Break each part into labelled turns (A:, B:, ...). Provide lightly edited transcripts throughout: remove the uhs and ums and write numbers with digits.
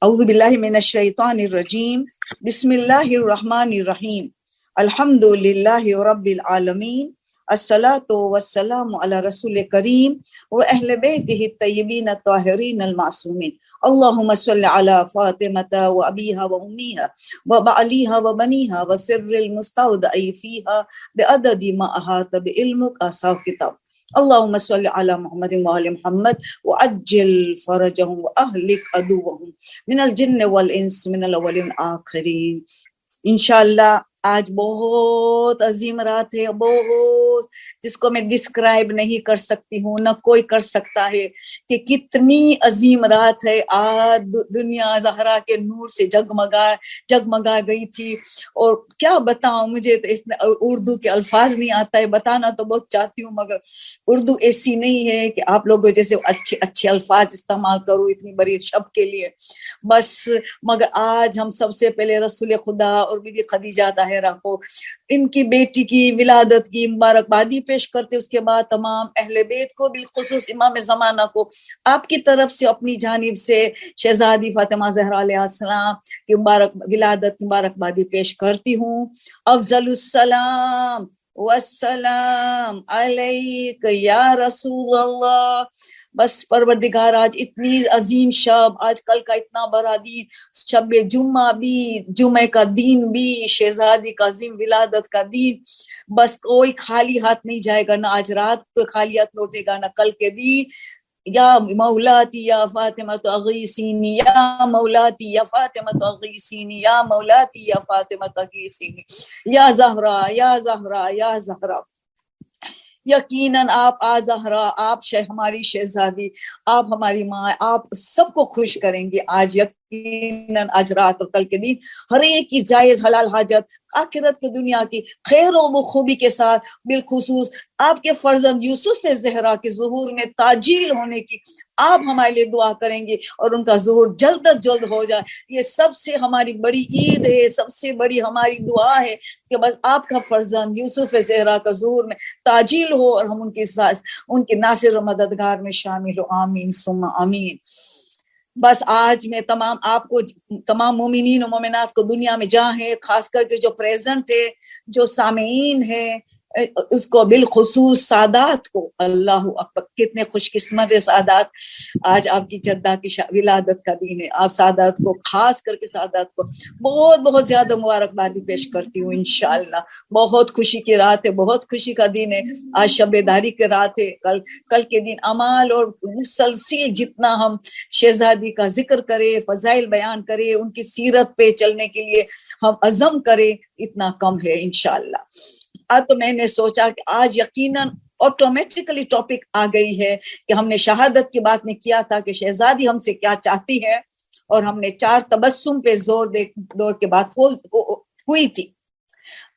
A: اعوذ باللہ من الشیطان الرجیم بسم اللہ الرحمن الرحیم الحمد للہ رب العالمین الصلاۃ والسلام علی رسول کریم و اہل بیتہ الطیبین الطاہرین المعصومین اللہم صل علی فاطمہ و ابیہا و امیہا و بعلیہا و بنیہا و سر المستودع فیہا بعدد ما احاط بعلمک احصاہ کتاب اللہم صل علی محمد وآل محمد وعجل فرجہم واہلک عدوہم من الجن والانس من الاولین والآخرین۔ انشاءاللہ آج بہت عظیم رات ہے، بہت، جس کو میں ڈسکرائب نہیں کر سکتی ہوں، نہ کوئی کر سکتا ہے کہ کتنی عظیم رات ہے۔ آج دنیا زہرا کے نور سے جگمگا گئی تھی، اور کیا بتاؤں، مجھے تو اس میں اردو کے الفاظ نہیں آتا ہے، بتانا تو بہت چاہتی ہوں مگر اردو ایسی نہیں ہے کہ آپ لوگوں جیسے اچھے اچھے الفاظ استعمال کروں اتنی بڑی شب کے لیے بس۔ مگر آج ہم سب سے پہلے رسول خدا اور بی بی خدیجہ طاہرہ کو ان کی بیٹی کی ولادت کی مبارکبادی پیش کرتے، اس کے بعد تمام اہل بیت کو، بالخصوص امام زمانہ کو آپ کی طرف سے اپنی جانب سے شہزادی فاطمہ زہرا علیہ السلام کی ولادت مبارکبادی پیش کرتی ہوں۔ افضل السلام والسلام علیک یا رسول اللہ۔ بس پروردگار، آج اتنی عظیم شب، آج کل کا اتنا بڑا دن، شب جمعہ بھی، جمعہ کا دن بھی، شہزادی کا عظیم ولادت کا دن، بس کوئی خالی ہاتھ نہیں جائے گا، نہ آج رات کو خالی ہاتھ لوٹے گا، نہ کل کے دن۔ یا مولاتی یا فاطمہ اغیثینی، یا مولاتی یا فاطمہ اغیثینی، یا مولاتی یا فاطمہ اغیثینی، یا زہرا یا زہرا یا زہرا۔ یقیناً آپ زہرا، آپ ہماری شہزادی، آپ ہماری ماں، آپ سب کو خوش کریں گے آج، یقیناً آج رات اور کل کے دن ہر ایک کی جائز حلال حاجت، آخرت کی دنیا کی خیر و خوبی کے ساتھ، بالخصوص آپ کے فرزند یوسف زہرا کے ظہور میں تاجیل ہونے کی آپ ہمارے لیے دعا کریں گے، اور ان کا ظہور جلد از جلد ہو جائے۔ یہ سب سے ہماری بڑی عید ہے، سب سے بڑی ہماری دعا ہے کہ بس آپ کا فرزند یوسف زہرا کا ظہور میں تاجیل ہو، اور ہم ان کے ساتھ، ان کے ناصر و مددگار میں شامل ہو، آمین ثم آمین۔ بس آج میں آپ کو، تمام مومنین و مومنات کو دنیا میں جہاں ہے، خاص کر کے جو پریزنٹ ہے، جو سامعین ہے، اس کو بالخصوص سادات کو، اللہ اکبر، کتنے خوش قسمت ہے سادات، آج آپ کی جدہ کی ولادت کا دن ہے۔ آپ سادات کو، خاص کر کے سادات کو بہت بہت زیادہ مبارکبادی پیش کرتی ہوں۔ انشاءاللہ بہت خوشی کی رات ہے، بہت خوشی کا دن ہے، آج شب داری کی رات ہے۔ کل کے دن اعمال اور مسلسل جتنا ہم شہزادی کا ذکر کرے، فضائل بیان کرے، ان کی سیرت پہ چلنے کے لیے ہم عزم کرے، اتنا کم ہے انشاءاللہ۔ تو میں نے سوچا کہ آج یقیناً آٹومیٹکلی ٹاپک آ گئی ہے کہ ہم نے شہادت کی بات میں کیا تھا کہ شہزادی ہم سے کیا چاہتی ہے، اور ہم نے 4 تبسم پہ زور کے بات ہوئی تھی۔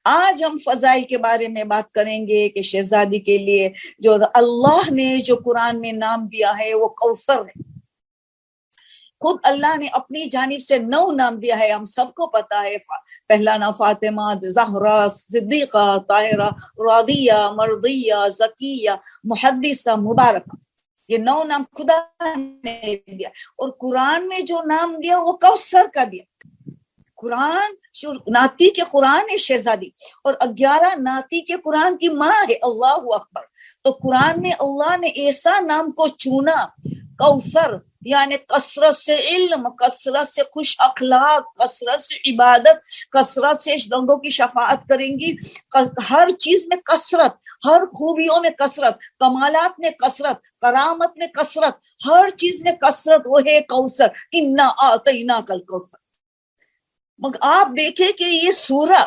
A: آج ہم فضائل کے بارے میں بات کریں گے کہ شہزادی کے لیے جو اللہ نے جو قرآن میں نام دیا ہے وہ کوثر ہے۔ خود اللہ نے اپنی جانب سے 9 نام دیا ہے، ہم سب کو پتا ہے۔ پہلا نام فاطمہ، زہرا، صدیقہ، طاہرہ، راضیہ، مرضیہ، زکیہ، محدثہ، مبارکہ، یہ 9 نام خدا نے دیا، اور قرآن میں جو نام دیا وہ کوثر کا دیا۔ قرآن ناطی کے قرآن ہے شہزادی، اور 11 ناطی کے قرآن کی ماں ہے، اللہ اکبر۔ تو قرآن میں اللہ نے ایسا نام کو چنا، کوثر، یعنی کثرت سے علم، کثرت سے خوش اخلاق، کثرت سے عبادت، کثرت سے لوگوں کی شفاعت کریں گی، ہر چیز میں کثرت، ہر خوبیوں میں کثرت، کمالات میں کثرت، کرامت میں کثرت، ہر چیز میں کثرت، وہ ہے کوثر، انا اعطیناک الکوثر۔ مگر آپ دیکھیں کہ یہ سورہ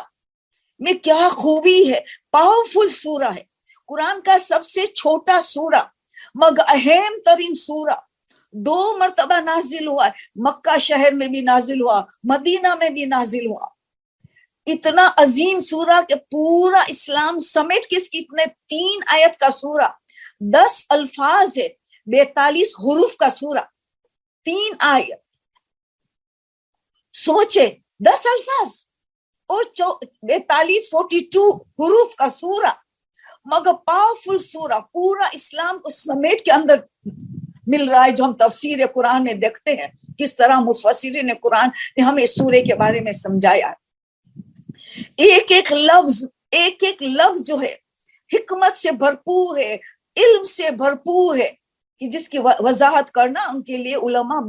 A: میں کیا خوبی ہے، پاورفل سورہ ہے، قرآن کا سب سے چھوٹا سورہ مگر اہم ترین سورہ، 2 مرتبہ نازل ہوا ہے، مکہ شہر میں بھی نازل ہوا، مدینہ میں بھی نازل ہوا۔ اتنا عظیم سورہ کہ پورا اسلام سمیٹ کے اس کی اتنے 3 آیت کا سورہ، 10 الفاظ ہے، 42 حروف کا سورہ، 3 آیت، سوچے 10 الفاظ اور 42 حروف کا سورہ، مگر پاورفل سورہ، پورا اسلام کو سمیٹ کے اندر مل رہا ہے جو ہم تفسیر قرآن میں دیکھتے ہیں کس طرح مفسرین قرآن نے ہمیں سورے کے بارے میں سمجھایا ہے. ایک ایک لفظ جو ہے حکمت سے بھرپور ہے, علم سے بھرپور ہے, کہ جس کی وضاحت کرنا ان کے لیے علماء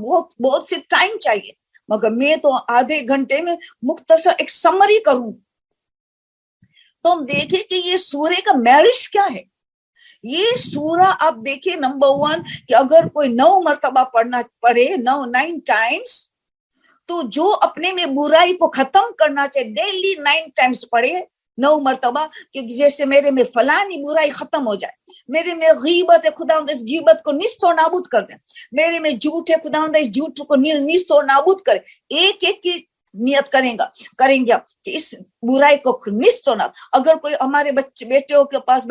A: بہت سے ٹائم چاہیے, مگر میں تو آدھے گھنٹے میں مختصر ایک سمری کروں. تو ہم دیکھیں کہ یہ سورے کا میرٹس کیا ہے. یہ سورہ آپ دیکھیں نمبر 1 کہ اگر کوئی 9 مرتبہ پڑھے 9 ٹائمز, تو جو اپنے میں برائی کو ختم کرنا چاہے ڈیلی 9 ٹائمز پڑھے 9 مرتبہ, کہ جیسے میرے میں فلانی برائی ختم ہو جائے, میرے میں غیبت ہے خداوند اس غیبت کو نیست و نابود کر دے, میرے میں جھوٹ ہے خداوند اس جھوٹ کو نیست و نابود کرے. ایک کی نیت کریں گے کہ اس برائی کو نیست و نابود. اگر کوئی ہمارے بیٹیوں کے پاس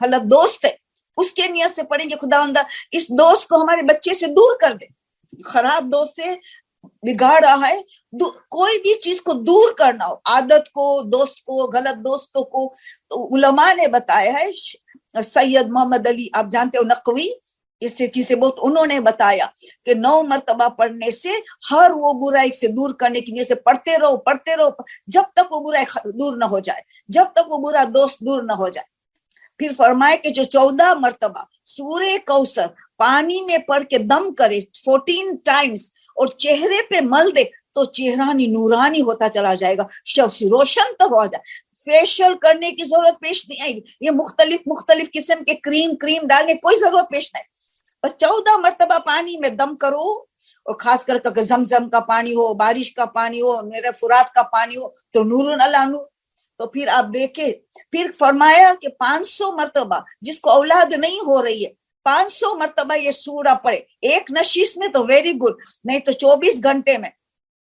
A: غلط دوست ہے, اس کے نیت سے پڑھیں گے خداوند اس دوست کو ہمارے بچے سے دور کر دے. خراب دوست سے بگاڑ رہا ہے, کوئی بھی چیز کو دور کرنا ہو, عادت کو, دوست کو, غلط دوستوں کو, تو علماء نے بتایا ہے. سید محمد علی آپ جانتے ہو نقوی, اس سے چیزیں بہت انہوں نے بتایا کہ 9 مرتبہ پڑھنے سے ہر وہ برائی سے دور کرنے کی نیت سے پڑھتے رہو جب تک وہ برائی دور نہ ہو جائے, جب تک وہ برا دوست دور نہ ہو جائے. پھر فرمائے کہ جو 14 مرتبہ سورہ کوثر پانی میں پڑھ کے دم کرے 14 ٹائمز اور چہرے پہ مل دے تو چہرہ نورانی ہوتا چلا جائے گا, روشن تو ہو جائے. فیشل کرنے کی ضرورت پیش نہیں آئے گی, یہ مختلف قسم کے کریم ڈالنے کوئی ضرورت پیش نہیں. بس 14 مرتبہ پانی میں دم کرو, اور خاص کر کے زمزم کا پانی ہو, بارش کا پانی ہو, میرے فرات کا پانی ہو تو نور علی نور. تو پھر آپ دیکھیں, پھر فرمایا کہ 500 مرتبہ جس کو اولاد نہیں ہو رہی ہے 500 مرتبہ یہ سورہ پڑھے ایک نشیس میں تو ویری گڈ, نہیں تو 24 گھنٹے میں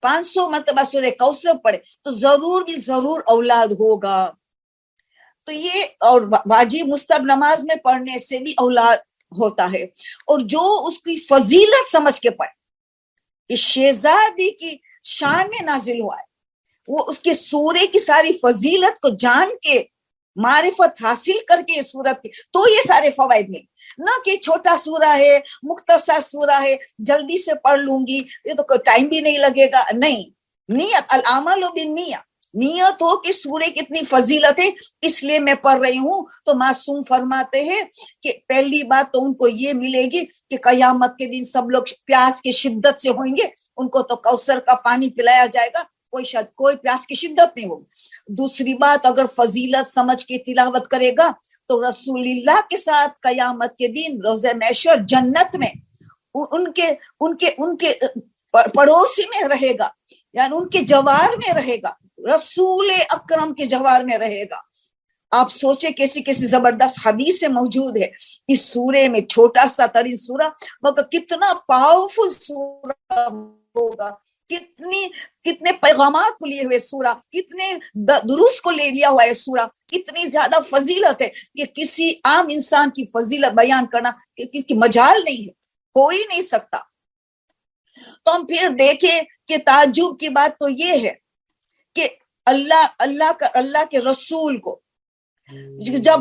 A: 500 مرتبہ سورہ کوثر پڑھے تو ضرور اولاد ہوگا. تو یہ اور واجب مستحب نماز میں پڑھنے سے بھی اولاد ہوتا ہے. اور جو اس کی فضیلت سمجھ کے پڑھے, اس شہزادی کی شان میں نازل ہوا ہے, وہ اس کے سورے کی ساری فضیلت کو جان کے معرفت حاصل کر کے سورت کی, تو یہ سارے فوائد ملے. نہ کہ چھوٹا سورہ ہے, مختصر سورہ ہے, جلدی سے پڑھ لوں گی, یہ تو کوئی ٹائم بھی نہیں لگے گا. نہیں, نیت العمل بالنیت, نیت ہو کہ سورے کتنی فضیلت ہے اس لیے میں پڑھ رہی ہوں. تو معصوم فرماتے ہیں کہ پہلی بات تو ان کو یہ ملے گی کہ قیامت کے دن سب لوگ پیاس کی شدت سے ہوئیں گے, ان کو تو کوثر کا پانی پلایا جائے گا, کوئی پیاس کی شدت نہیں ہوگی. دوسری بات, اگر فضیلت سمجھ کے تلاوت کرے گا تو رسول اللہ کے ساتھ قیامت کے دن روز محشر جنت میں ان کے پڑوسی میں رہے گا, یعنی ان کے جوار میں رہے گا, رسول اکرم کے جوار میں رہے گا. آپ سوچیں کیسی زبردست حدیث موجود ہے اس سورے میں. چھوٹا سا ترین سورہ مگر کتنا پاورفل سورہ ہوگا, کتنے پیغامات کو لیے ہوئے سورہ, کتنے دروس کو لے لیا ہوا ہے سورہ, اتنی زیادہ فضیلت ہے کہ کسی عام انسان کی فضیلت بیان کرنا کس کی مجال نہیں ہے, ہو ہی نہیں سکتا. تو ہم پھر دیکھیں کہ تعجب کی بات تو یہ ہے کہ اللہ کے رسول کو جب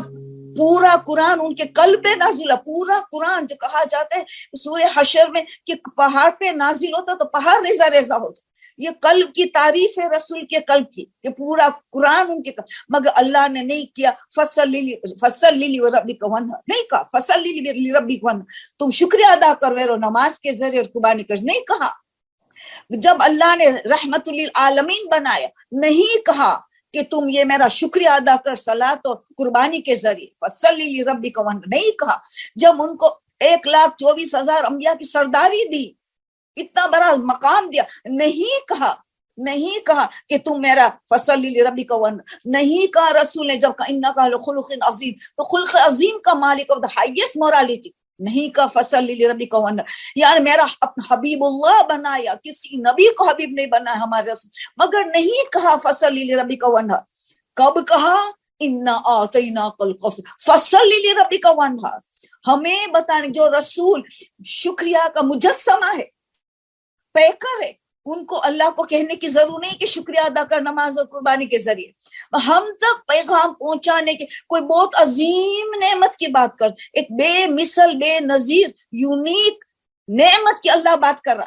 A: پورا قرآن ان کے قلب پہ نازل, پورا قرآن جو کہا جاتا ہے سورہ حشر میں کہ پہاڑ پہ نازل ہوتا تو پہاڑ ریزہ ریزہ ہو جائے, یہ قلب کی تعریف ہے رسول کے قلب کی کہ پورا قرآن ان کے قلب. مگر اللہ نے نہیں کیا فصل لربک وانحر, نہیں کہا فصل لربک وانحر تم شکریہ ادا کرو نماز کے ذریعے اور قربانی کر, نہیں کہا. جب اللہ نے رحمت للعالمین بنایا نہیں کہا کہ تم یہ میرا شکریہ ادا کر صلاۃ اور قربانی کے ذریعے, فصلی لربک وانحر نہیں کہا. جب ان کو 1,24,000 انبیاء کی سرداری دی, اتنا بڑا مقام دیا, نہیں کہا کہ تم میرا فصلی لربک وانحر, نہیں کہا. رسول نے جب کہا انک لخلق عظیم, تو خلق عظیم کا مالک آف دا ہائیسٹ مورالٹی, نہیں کہا فصلی لربک وانحر. یعنی میرا حبیب اللہ بنایا, کسی نبی کو حبیب نہیں بنا ہمارے رسول, مگر نہیں کہا فصلی لربک وانحر. کب کہا انا اعطیناک الکوثر فصلی لربک وانحر. ہمیں بتانے جو رسول شکریہ کا مجسمہ ہے, پیکر ہے, ان کو اللہ کو کہنے کی ضرورت نہیں کہ شکریہ ادا کر نماز اور قربانی کے ذریعے، ہم تک پیغام پہنچانے کے کوئی بہت عظیم نعمت کی بات کر، ایک بے مثل بے نظیر یونیک نعمت کی اللہ بات کر رہا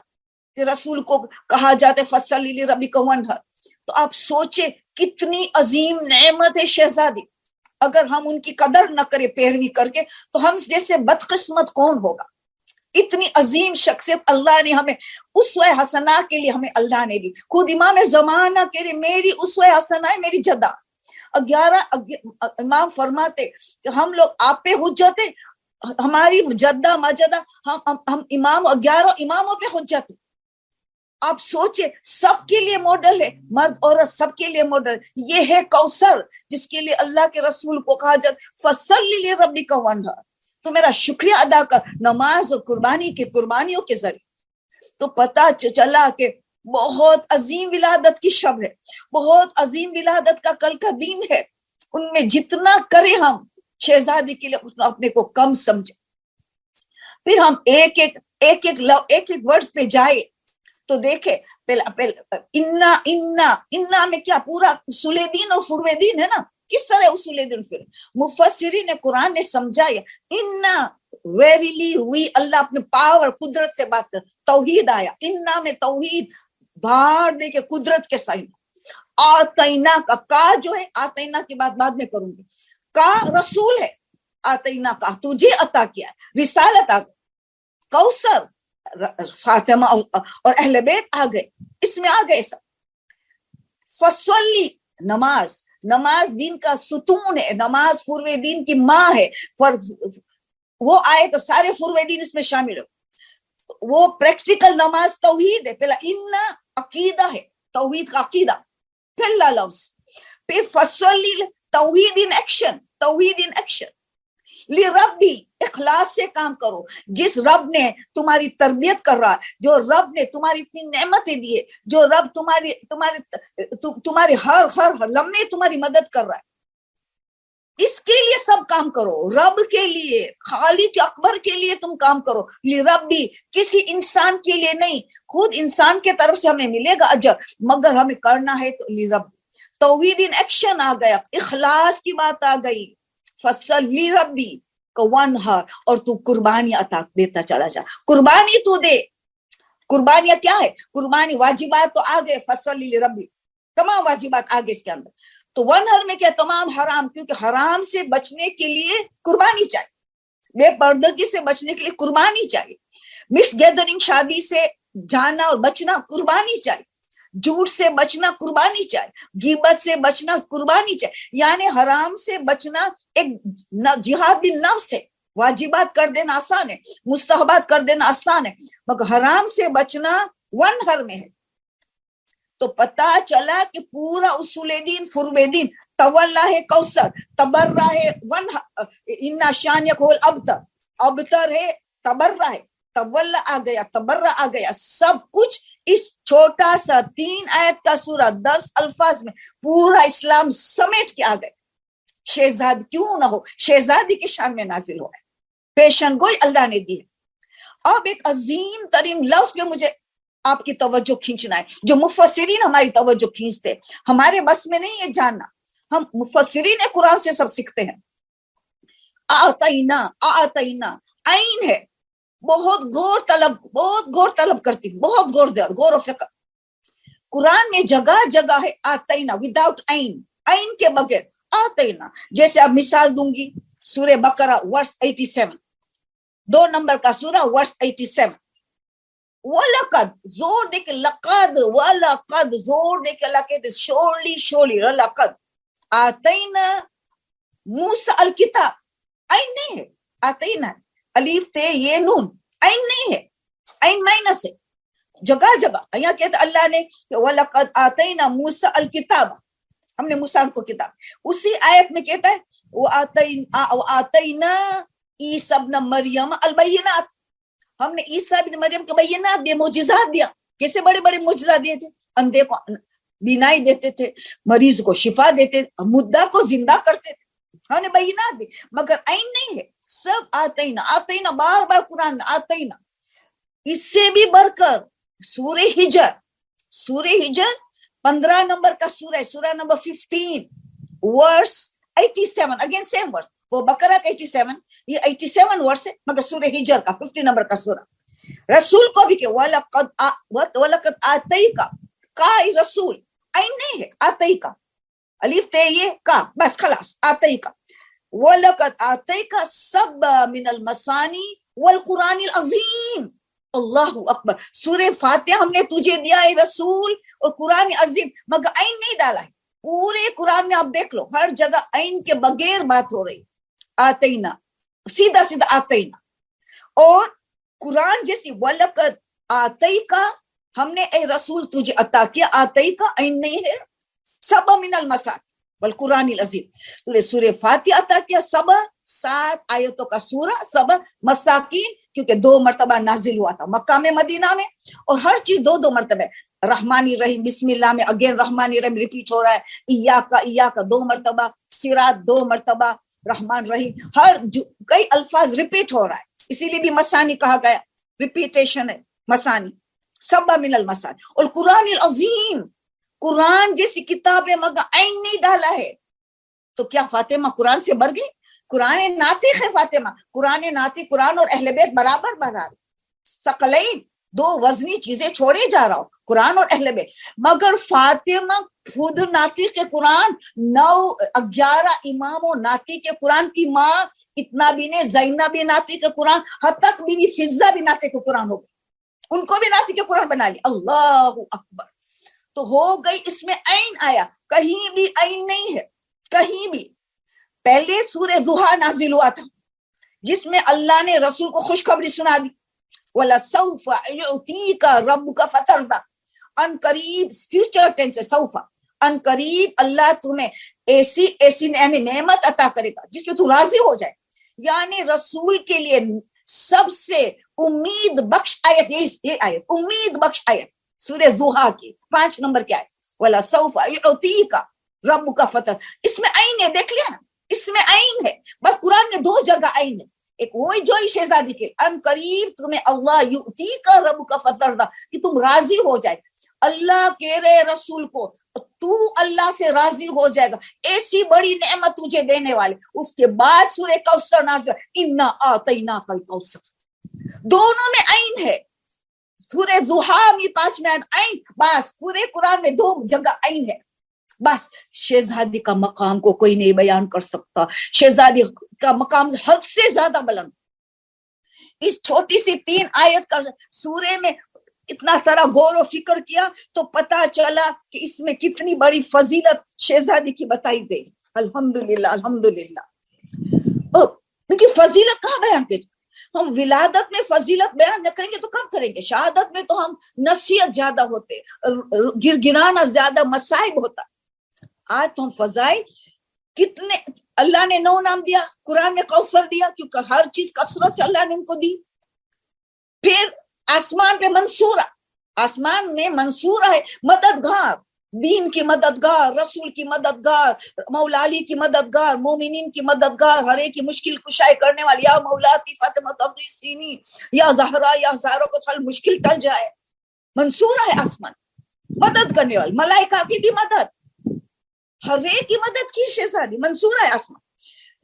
A: کہ رسول کو کہا جاتا ہے فصلی لربک وانحر. تو آپ سوچے کتنی عظیم نعمت ہے شہزادی. اگر ہم ان کی قدر نہ کرے پیروی کر کے تو ہم جیسے بدقسمت کون ہوگا. اتنی عظیم شخصیت اللہ نے ہمیں اسوہ حسنہ کے لیے ہمیں اللہ نے دی. خود امام زمانہ کے لیے میری اسوہ حسنہ ہے میری جدہ. 11 امام فرماتے کہ ہم لوگ آپ پہ حجت ہے، ہماری جدہ مجدہ ہم امام 11 اماموں پہ حجت ہے. آپ سوچے سب کے لیے ماڈل ہے، مرد عورت سب کے لیے ماڈل. یہ ہے کوثر جس کے لیے اللہ کے رسول کو کہا جاتا فصلی لربک وانحر. تو میرا شکریہ ادا کر نماز اور قربانیوں کے ذریعے. تو پتہ چلا کہ بہت عظیم ولادت کی شب ہے، بہت عظیم ولادت کا کل کا دن ہے. ان میں جتنا کرے ہم شہزادی کے لیے اتنا اپنے کو کم سمجھے. پھر ہم ایک ورڈ پہ جائے تو دیکھے انا میں کیا پورا اصول دین اور فروع دین ہے نا. کس طرح اصول دین پھر مفسرین قرآن نے سمجھایا انا ویریلی ہوئی اللہ اپنے پاور قدرت سے بات کر. توحید آیا، انا میں توحید بھاڑ دے کے قدرت کے سائن. آتینا کا جو ہے آتینا کی بات بعد میں کروں گی، کا رسول ہے. آتینا کا تجھے عطا کیا رسالت آ گئی. کوثر فاطمہ اور اہل بیت آ گئے، اس میں آ گئے سب. فصلی نماز دین کا ستون ہے، نماز فروع دین کی ماں ہے. وہ آئے تو سارے فروع دین اس میں شامل ہو. وہ پریکٹیکل نماز توحید ہے. پہلا ان عقیدہ ہے، توحید کا عقیدہ. پہلا لفظ پھر فصلی توحید ان ایکشن. لربی اخلاص سے کام کرو. جس رب نے تمہاری تربیت کر رہا ہے، جو رب نے تمہاری اتنی نعمتیں دی ہے، جو رب تمہاری ہر لمحے تمہاری مدد کر رہا ہے، اس کے لیے سب کام کرو. رب کے لیے، خالق اکبر کے لیے تم کام کرو. لربی کسی انسان کے لیے نہیں. خود انسان کے طرف سے ہمیں ملے گا اجر، مگر ہمیں کرنا ہے تو لرب. توحید ان ایکشن آ گیا، اخلاص کی بات آ گئی. فصل لربی کو وانحر، اور تو قربانی عطا دیتا چلا جا. قربانی تو دے. قربانیاں کیا ہے؟ قربانی واجبات تو آ گئے، فصل لربی تمام واجبات آ گئے اس کے اندر. تو وانحر میں کیا تمام حرام، کیونکہ حرام سے بچنے کے لیے قربانی چاہیے، بے پردگی سے بچنے کے لیے قربانی چاہیے، مکس گیدرنگ شادی سے جانا اور بچنا قربانی چاہیے، جھوٹ سے بچنا قربانی چاہیے، غیبت سے بچنا قربانی چاہیے. یعنی حرام سے بچنا ایک جہاد بھی نفس ہے. واجبات کر دینا آسان ہے، مستحبات کر دینا آسان ہے، مگر حرام سے بچنا وانحر میں ہے. تو پتا چلا کہ پورا اصول دین فروع دین تولا ہے کوثر، تبرہ ہے انا شانیک هو الابتر، ابتر ہے، تبرہ ہے، تولا آ گیا، تبرہ آ گیا. سب کچھ اس چھوٹا سا 3 آیت کا سورہ 10 الفاظ میں پورا اسلام سمیٹ کے آ گئے. شہزاد کیوں نہ ہو، شہزادی کی شان میں نازل ہوا ہے، پیشن گوئی اللہ نے دی ہے. اب ایک عظیم ترین لفظ پہ مجھے آپ کی توجہ کھینچنا ہے، جو مفسرین ہماری توجہ کھینچتے. ہمارے بس میں نہیں یہ جاننا، ہم مفسرین قرآن سے سب سیکھتے ہیں. آتینا عین ہے، بہت غور طلب کرتی ہوں، بہت غور و فکر. قرآن میں جگہ جگہ ہے آتینا وداؤٹ عین کے بغیر آتینا. جیسے اب مثال دوں گی، سورہ بقرہ ورس 87، 2 نمبر کا سورہ ورس 87. وَلَقَدْ زور دے کے لقد، وَلَقَدْ زور دے کے لقد، شورلی لقد آتینا موسیٰ الکتاب. عین نہیں ہے، آتینا الف تے یہ نون، عین نہیں ہے، عین مائنس ہے. جگہ جگہ یہاں کہتے اللہ نے وَلَقَدْ آتینا موسیٰ الکتاب، ہم نے موسیٰ کو کتاب. اسی آیت میں کہتا ہے وَآتَيْنَا عِیسیٰ ابن مریم البینات، ہم نے عیسیٰ ابن مریم کو بینات دیا، معجزات دیا. کیسے بڑے بڑے معجزات دیے تھے؟ اندھے کو بینائی دیتے تھے، مریض کو شفا دیتے، مردہ کو زندہ کرتے تھے. ہم نے بینات دی، مگر عین نہیں ہے. سب آتینا بار بار قرآن آتینا. اس سے بھی بڑھ کر سورہ ہجر سورہ ہجر 15 نمبر کا سورہ ہے, سورہ نمبر 15 ورس 87, اگین سیم ورس. وہ بقرہ کا 87, یہ 87 ورس ہے, مگر سورہ ہجر کا 50 نمبر کا سورہ. رسول کو بھی کہ وَلَقَدْ آتَيْكَ, کا رسول, این نہیں ہے, آتَيْكَ الف تے یہ کا, بس خلاص, آتَيْكَ وَلَقَدْ آتَيْكَ سَبْعًا مِنَ الْمَثَانِي وَالْقُرْآنِ الْعَظِيمِ. اللہ اکبر. سورہ فاتحہ ہم نے تجھے دیا ہے رسول, اور قرآن عظیم, مگر عین نہیں ڈالا ہے. پورے قرآن میں آپ دیکھ لو, ہر جگہ عین کے بغیر بات ہو رہی. آتینا, سیدھا سیدھا آتینا. اور قرآن جیسی وَلَقَدْ آتَيْكَ, ہم نے اے رسول تجھے عطا کیا, آتَيْكَ عین نہیں ہے, سبع من المثانی والقرآن العظیم. تو نے سورہ فاتحہ عطا کیا, سبع 7 آیتوں کا سورہ, سبع مساکین, کیونکہ 2 مرتبہ نازل ہوا تھا مکہ میں مدینہ میں, اور ہر چیز 2 مرتبہ. رحمانی رحیم, بسم اللہ میں اگین رحمانی رحیم ریپیٹ ہو رہا ہے, ایاکا 2 مرتبہ, صراط 2 مرتبہ, رحمان رحیم, ہر کئی الفاظ ریپیٹ ہو رہا ہے, اسی لیے بھی مسانی کہا گیا, ریپیٹیشن ہے مسانی. سبع من المثانی اور قرآن العظیم, قرآن جیسی کتاب ہے مگر عین نہیں ڈالا ہے. تو کیا فاطمہ قرآن سے بڑھ گئی؟ قرآن ناطق ہے فاطمہ, قرآن ناطق, قرآن اور اہل بیت برابر برابر, ثقلین 2 وزنی چیزیں چھوڑے جا رہا ہوں, قرآن اور اہل بیت. مگر فاطمہ خود ناطق کے قرآن, 11 اماموں ناطق کے قرآن کی ماں, اتنا بھی نے, زینب بھی ناطق کے قرآن, حد تک بھی فضہ بھی ناطق کے قرآن ہو گئی, ان کو بھی ناطق کے قرآن بنا لیا. اللہ اکبر. تو ہو گئی, اس میں عین آیا, کہیں بھی عین نہیں ہے, کہیں بھی. پہلے سورہ ضحیٰ نازل ہوا تھا, جس میں اللہ نے رسول کو خوشخبری سنا دی, وَلَسَوْفَ يُعْطِيكَ رَبُّكَ فَتَرْضَىٰ. ان قریب, فیوچر ٹینس ہے سوفا, ان قریب اللہ تمہیں ایسی یعنی نعمت عطا کرے گا جس میں تو راضی ہو جائے. یعنی رسول کے لیے سب سے امید بخش آیت, یہ آیت امید بخش آیت سورہ ضحیٰ کی 5 نمبر کی آیت, وَلَسَوْفَ يُعْطِيكَ رَبُّكَ فَتَرْضَىٰ. اس میں عین ہے, دیکھ لیا نا, اس میں عین ہے. بس قرآن میں 2 جگہ عین ہے, ایک وہی جو شہزادی کے ان قریب تمہیں اللہ یؤتیک ربک فترضی, کہ تم راضی ہو جائے. اللہ کہہ رہے رسول کو, تو اللہ سے راضی ہو جائے گا, ایسی بڑی نعمت تجھے دینے والے. اس کے بعد سورہ کوثر نازل, انا اعطیناک الکوثر. دونوں میں عین ہے. سورہ ضحیٰ میں 5 میں عین, بس پورے قرآن میں 2 جگہ عین ہے. بس شہزادی کا مقام کو کوئی نہیں بیان کر سکتا, شہزادی کا مقام حد سے زیادہ بلند. اس چھوٹی سی 3 آیت کا سورے میں اتنا سارا غور و فکر کیا تو پتا چلا کہ اس میں کتنی بڑی فضیلت شہزادی کی بتائی گئی. الحمدللہ الحمدللہ. ان کی فضیلت کہاں بیان کی؟ ہم ولادت میں فضیلت بیان نہ کریں گے تو کب کریں گے؟ شہادت میں تو ہم نصیحت زیادہ ہوتے, گرگرانا زیادہ مصائب ہوتا. آج تو ہم فضائل کتنے, اللہ نے 9 نام دیا, قرآن میں کوثر دیا, کیونکہ ہر چیز کثرت سے اللہ نے ان کو دی. پھر آسمان پہ منصورہ, آسمان میں منصورہ ہے مددگار, دین کی مددگار, رسول کی مددگار, مولا علی کی مددگار, مومنین کی مددگار, ہر ایک کی مشکل کشائی کرنے والی, یا مولا کی فاطمہ تبریزینی, یا زہرا, یا زہرا کو تھل مشکل ٹل جائے. منصورہ ہے آسمان, مدد کرنے والی, ملائکہ کی بھی مدد, ہر ایک کی مدد کی شہزادی, منصورہ ہے آسمان.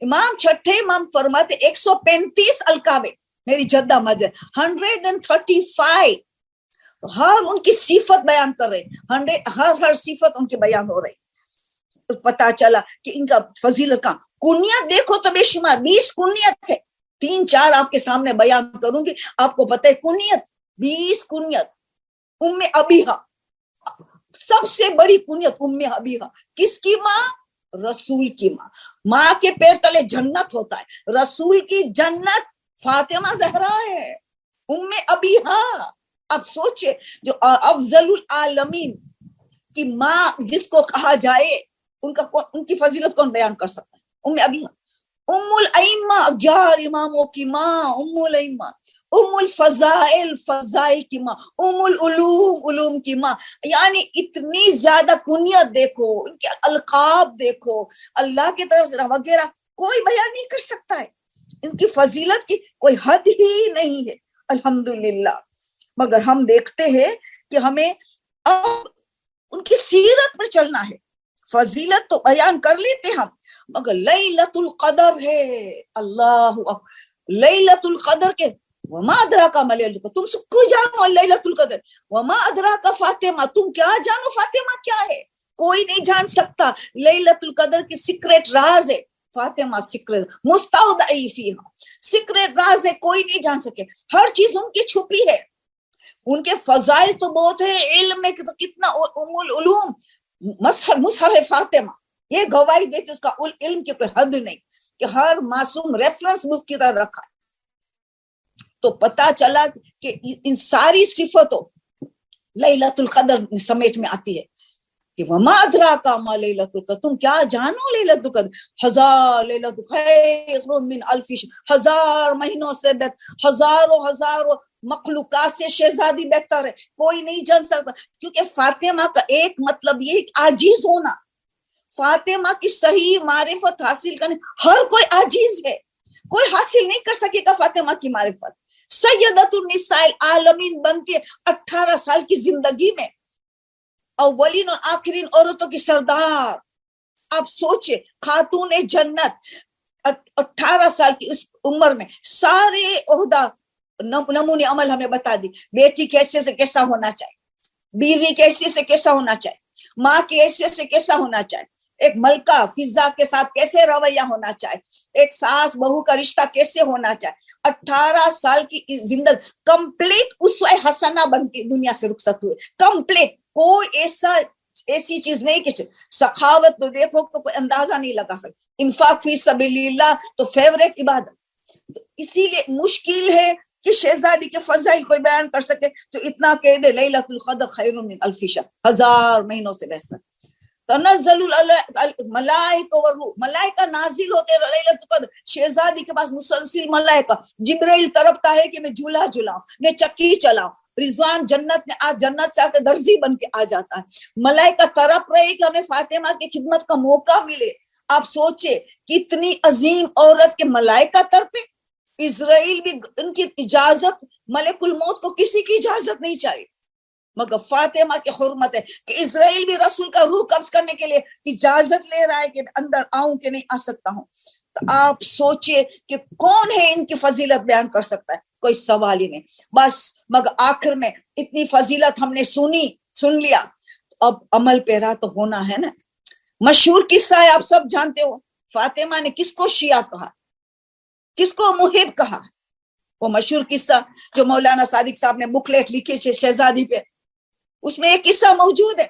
A: امام چھٹے امام فرماتے 135 القاب میری جدہ مدد, 135, ہر ان کی صفت بیان کر رہے, ہر صفت ان کی بیان ہو رہی. تو پتا چلا کہ ان کا فضیلت کا کنیت دیکھو تو بے شمار 20 کنیت ہے. 3-4 آپ کے سامنے بیان کروں گی, آپ کو پتہ ہے کنیت 20 کنیت. ام ابیہا سب سے بڑی کنیت, ام ابیہا کس کی ماں؟ رسول کی ماں. ماں کے پیر تلے جنت ہوتا ہے, رسول کی جنت فاطمہ زہرا ہے, ام ابیہا. اب سوچے جو افضل العالمین کی ماں جس کو کہا جائے, ان کی فضیلت کون بیان کر سکتا ہے؟ ام ابیہا. ام الائمہ 11 اماموں کی ماں, ام الائمہ. ام الفضائل فضائل کی ماں, ام العلوم علوم کی ماں. یعنی اتنی زیادہ کنیت دیکھو, ان کے القاب دیکھو, اللہ کی طرف سے وغیرہ کوئی بیان نہیں کر سکتا ہے. ان کی فضیلت کی کوئی حد ہی نہیں ہے, الحمدللہ. مگر ہم دیکھتے ہیں کہ ہمیں اب ان کی سیرت پر چلنا ہے. فضیلت تو بیان کر لیتے ہم, مگر لیلۃ القدر ہے. اللہ اکبر, لیلۃ القدر کے وما ادراک ما لیلۃ القدر, تم سب کو جانو لیلۃ القدر, وما ادراک فاطمہ, تم کیا جانو فاطمہ کیا ہے, کوئی نہیں جان سکتا. لیلۃ القدر کی سیکریٹ راز ہے فاطمہ, سیکریٹ مستودع فیہا, سیکریٹ راز ہے, کوئی نہیں جان سکے. ہر چیز ان کی چھپی ہے. ان کے فضائل تو بہت ہے, علم میں کتنا, ام العلوم مصحف فاطمہ, یہ گواہی دیتے اس کا علم کی کوئی حد نہیں, کہ ہر معصوم ریفرنس اس کی طرح رکھا ہے. تو پتا چلا کہ ان ساری صفتوں لیلۃ القدر سمیٹ میں آتی ہے. کہ وما ادراک ما لیلۃ القدر, تم کیا جانو لیلۃ القدر, ہزار لیلۃ خیر من الف شہر, ہزار مہینوں سے بہتر, ہزاروں مخلوقات سے شہزادی بہتر ہے, کوئی نہیں جان سکتا. کیونکہ فاطمہ کا ایک مطلب یہ عاجز ہونا, فاطمہ کی صحیح معرفت حاصل کرنے, ہر کوئی عاجز ہے, کوئی حاصل نہیں کر سکے گا فاطمہ کی معرفت. سیدۃ النساء العالمین بنتی ہے 18 سال کی زندگی میں, اولین اور آخرین عورتوں کی سردار. آپ سوچے, خاتون جنت 18 سال کی اس عمر میں سارے عہدہ نمونے عمل ہمیں بتا دی. بیٹی کیسے سے کیسا ہونا چاہیے, بیوی کیسے سے کیسا ہونا چاہیے, ماں کی حیثیت سے کیسا ہونا چاہیے, ایک ملکہ فضا کے ساتھ کیسے رویہ ہونا چاہیے, ایک ساس بہو کا رشتہ کیسے ہونا چاہیے. 18 سال کی زندگی کمپلیٹ اسوہ حسنہ بن کے دنیا سے رخصت ہوئے, کمپلیٹ. کوئی ایسی چیز نہیں کہ سخاوت تو دیکھو تو کوئی اندازہ نہیں لگا سکتا, انفاق فی سبیل اللہ تو فیوریٹ عبادت. تو اسی لیے مشکل ہے کہ شہزادی کے فضائل کوئی بیان کر سکے جو اتنا کہہ دے لیلۃ القدر خیر من الف شہر, ہزار مہینوں سے بہتر. تنزل الملائکہ والروح, ملائکہ نازل ہوتے لیلۃ القدر, شہزادی کے پاس مسلسل ملائکہ. جبرائیل تڑپتا ہے کہ میں جھولا جھلاؤں, میں چکی چلاؤں. رضوان جنت میں آج جنت سے آتے درزی بن کے آ جاتا ہے. ملائکہ تڑپ رہے کہ ہمیں فاطمہ کی خدمت کا موقع ملے. آپ سوچے کتنی عظیم عورت کے ملائکہ تڑپے. اسرائیل بھی ان کی اجازت, ملک الموت کو کسی کی اجازت نہیں چاہیے, مگر فاطمہ کی حرمت ہے کہ اسرائیل بھی رسول کا روح قبض کرنے کے لیے اجازت لے رہا ہے کہ اندر آؤں کہ نہیں آ سکتا ہوں. تو آپ سوچئے کہ کون ہے ان کی فضیلت بیان کر سکتا ہے, کوئی سوال ہی نہیں. بس مگر آخر میں اتنی فضیلت ہم نے سن لیا, اب عمل پیرا تو ہونا ہے نا. مشہور قصہ ہے, آپ سب جانتے ہو, فاطمہ نے کس کو شیعہ کہا, کس کو محب کہا. وہ مشہور قصہ جو مولانا صادق صاحب نے بکلیٹ لکھے شہزادی پہ, اس میں ایک قصہ موجود ہے.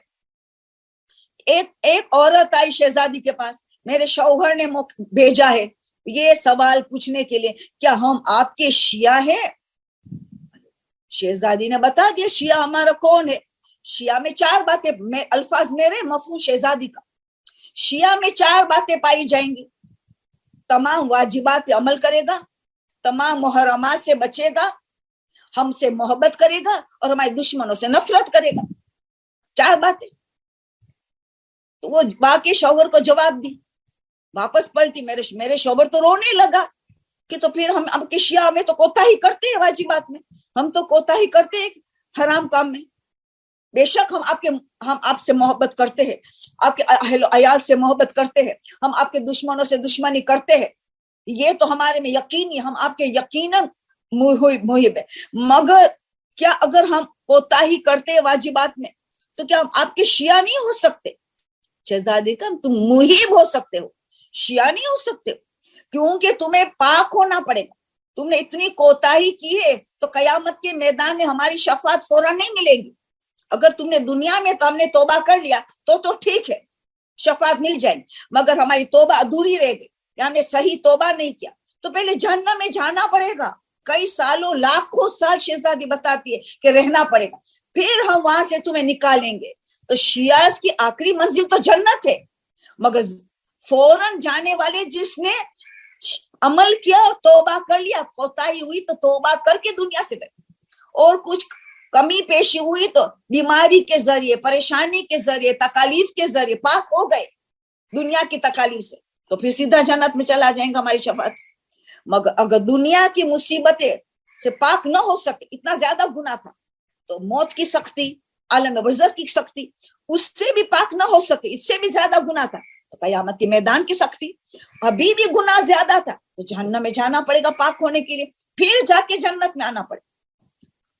A: ایک عورت آئی شہزادی کے پاس, میرے شوہر نے بھیجا ہے یہ سوال پوچھنے کے لیے, کیا ہم آپ کے شیعہ ہیں؟ شہزادی نے بتا دیا شیعہ ہمارا کون ہے. شیعہ میں 4 باتیں, الفاظ میرے, مفہوم شہزادی کا. شیعہ میں 4 باتیں پائی جائیں گی. تمام واجبات پہ عمل کرے گا, تمام محرمات سے بچے گا, ہم سے محبت کرے گا, اور ہمارے دشمنوں سے نفرت کرے گا. 4 باتیں. تو وہ باقی شوہر کو جواب دی, واپس پلٹی. میرے شوہر تو رونے لگا کہ تو پھر ہم اب کے شیعہ میں تو کوتاہی کرتے ہیں واجبات میں, ہم تو کوتاہی کرتے ہیں حرام کام میں. بے شک ہم آپ سے محبت کرتے ہیں, آپ کے اہل و عیال سے محبت کرتے ہیں, ہم آپ کے دشمنوں سے دشمنی کرتے ہیں, یہ تو ہمارے میں یقینی, ہم آپ کے یقیناً محب ہے. مگر کیا اگر ہم کوتاہی کرتے ہیں واجبات میں تو کیا ہم آپ کے شیعہ نہیں ہو سکتے؟ شہزادی کا تم محب ہو سکتے ہو, شیعہ نہیں ہو سکتے ہو, کیونکہ تمہیں پاک ہونا پڑے گا. تم نے اتنی کوتاہی کی ہے تو قیامت کے میدان میں ہماری شفاعت فوراً نہیں ملے گی. اگر تم نے دنیا میں تو ہم نے توبہ کر لیا تو ٹھیک ہے, شفاعت مل جائے گی. مگر ہماری توبہ ادھوری رہ گئی, یعنی صحیح توبہ نہیں کیا, تو پہلے جہنم میں جانا پڑے گا. کئی سالوں, لاکھوں سال شہزادی بتاتی ہے کہ رہنا پڑے گا, پھر ہم وہاں سے تمہیں نکالیں گے. تو شیعہ کی آخری منزل تو جنت ہے, مگر فوراً جانے والے جس نے عمل کیا اور توبہ کر لیا, کوتاہی ہوئی تو توبہ کر کے دنیا سے گئے, اور کچھ کمی پیشی ہوئی تو بیماری کے ذریعے, پریشانی کے ذریعے, تکالیف کے ذریعے پاک ہو گئے دنیا کی تکالیف سے, تو پھر سیدھا جنت میں چلا جائیں گا ہماری شفاعت سے. مگر اگر دنیا کی مصیبتیں سے پاک نہ ہو سکے, اتنا زیادہ گناہ تھا, تو موت کی سختی, عالم برزخ کی سختی، اس سے بھی پاک نہ ہو سکے، اس سے بھی زیادہ گناہ تھا تو قیامت کے میدان کی سختی، ابھی بھی گناہ زیادہ تھا تو جہنم میں جانا پڑے گا پاک ہونے کے لیے، پھر جا کے جنت میں آنا پڑے.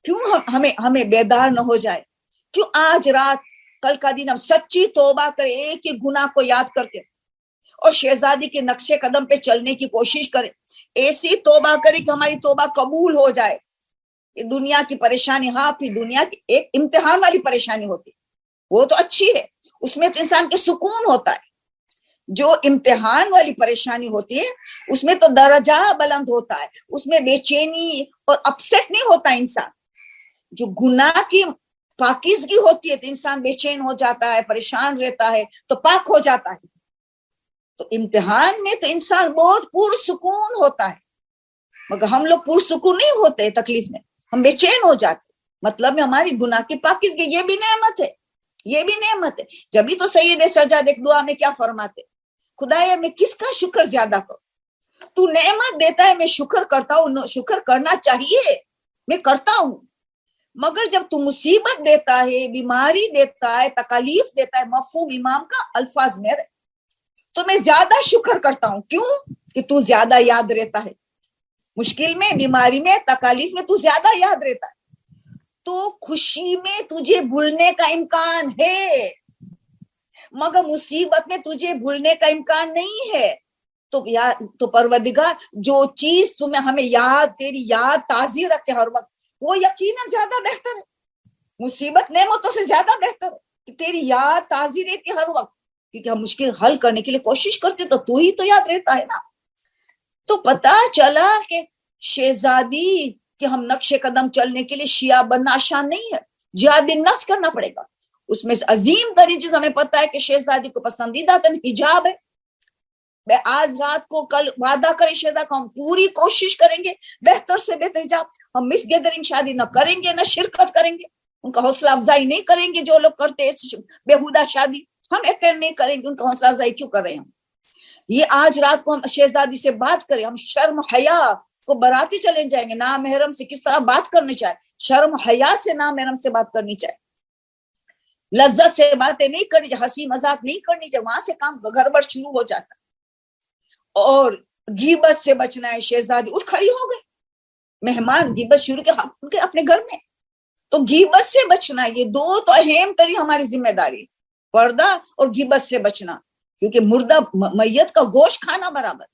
A: کیوں ہمیں بیدار نہ ہو جائے؟ کیوں آج رات کل کا دن ہم سچی توبہ کریں، ایک ہی گناہ کو یاد کر کے اور شہزادی کے نقشے قدم پہ چلنے کی کوشش کریں، ایسی توبہ کریں کہ ہماری توبہ قبول ہو جائے. یہ دنیا کی پریشانی، ہاں پھر دنیا کی ایک امتحان والی پریشانی ہوتی ہے، وہ تو اچھی ہے، اس میں تو انسان کے سکون ہوتا ہے. جو امتحان والی پریشانی ہوتی ہے اس میں تو درجہ بلند ہوتا ہے، اس میں بے چینی اور اپسیٹ نہیں ہوتا انسان. جو گناہ کی پاکیزگی ہوتی ہے تو انسان بے چین ہو جاتا ہے، پریشان رہتا ہے تو پاک ہو جاتا ہے. تو امتحان میں تو انسان بہت پرسکون ہوتا ہے، مگر ہم لوگ پرسکون نہیں ہوتے، تکلیف میں ہم بے چین ہو جاتے. مطلب میں ہماری گناہ کی پاکیزگی، یہ بھی نعمت ہے، یہ بھی نعمت ہے. جبھی تو سید سجاد ایک دعا میں کیا فرماتے، خدایا میں کس کا شکر زیادہ کروں، تو نعمت دیتا ہے میں شکر کرتا ہوں، شکر کرنا چاہیے میں کرتا ہوں، مگر جب تو مصیبت دیتا ہے، بیماری دیتا ہے، تکالیف دیتا ہے، مفہوم امام کا الفاظ میں تو میں زیادہ شکر کرتا ہوں. کیوں؟ کہ تو زیادہ یاد رہتا ہے، مشکل میں، بیماری میں، تکالیف میں تو زیادہ یاد رہتا ہے، تو خوشی میں تجھے بھولنے کا امکان ہے مگر مصیبت میں تجھے بھولنے کا امکان نہیں ہے. تو پروردگار جو چیز تمہیں ہمیں یاد، تیری یاد تازی رکھے ہر وقت، وہ یقیناً زیادہ بہتر ہے، مصیبت نعمتوں سے زیادہ بہتر ہے کہ تیری یاد تازی رہتی ہر وقت، کیونکہ ہم مشکل حل کرنے کے لیے کوشش کرتے تو ہی تو یاد رہتا ہے نا. تو پتا چلا کہ شہزادی کہ ہم نقش قدم چلنے کے لیے شیعہ بننا آسان نہیں ہے، جہاد نفس کرنا پڑے گا. اس میں عظیم ترین چیز ہمیں پتا ہے کہ شہزادی کو پسندیدہ تن حجاب ہے. میں آج رات کو کل وعدہ کریں شہزادہ کو ہم پوری کوشش کریں گے بہتر سے بہتر حجاب. ہم مس گیدرنگ شادی نہ کریں گے، نہ شرکت کریں گے، ان کا حوصلہ افزائی نہیں کریں گے. جو لوگ کرتے ہیں بےہودہ شادی ہم اٹینڈ نہیں کریں گے، ان کا حوصلہ افزائی کیوں کر رہے ہیں ہم؟ یہ آج رات کو ہم شہزادی سے بات کریں، ہم شرم حیا کو براتے چلے جائیں گے. نامحرم سے کس طرح بات کرنی چاہیے، شرم حیا سے نامحرم سے بات کرنی چاہیے، لذت سے باتیں نہیں کرنی چاہیے، ہنسی مذاق نہیں کرنی چاہیے، وہاں سے کام گڑبڑ شروع ہو جاتا. اور غیبت سے بچنا ہے. شہزادی اٹھ کھڑی ہو گئی، مہمان غیبت شروع کے ان کے اپنے گھر میں، تو غیبت سے بچنا، یہ دو تو اہم ترین ہماری ذمہ داری، پردہ اور غیبت سے بچنا، کیونکہ مردہ میت کا گوشت کھانا برابر.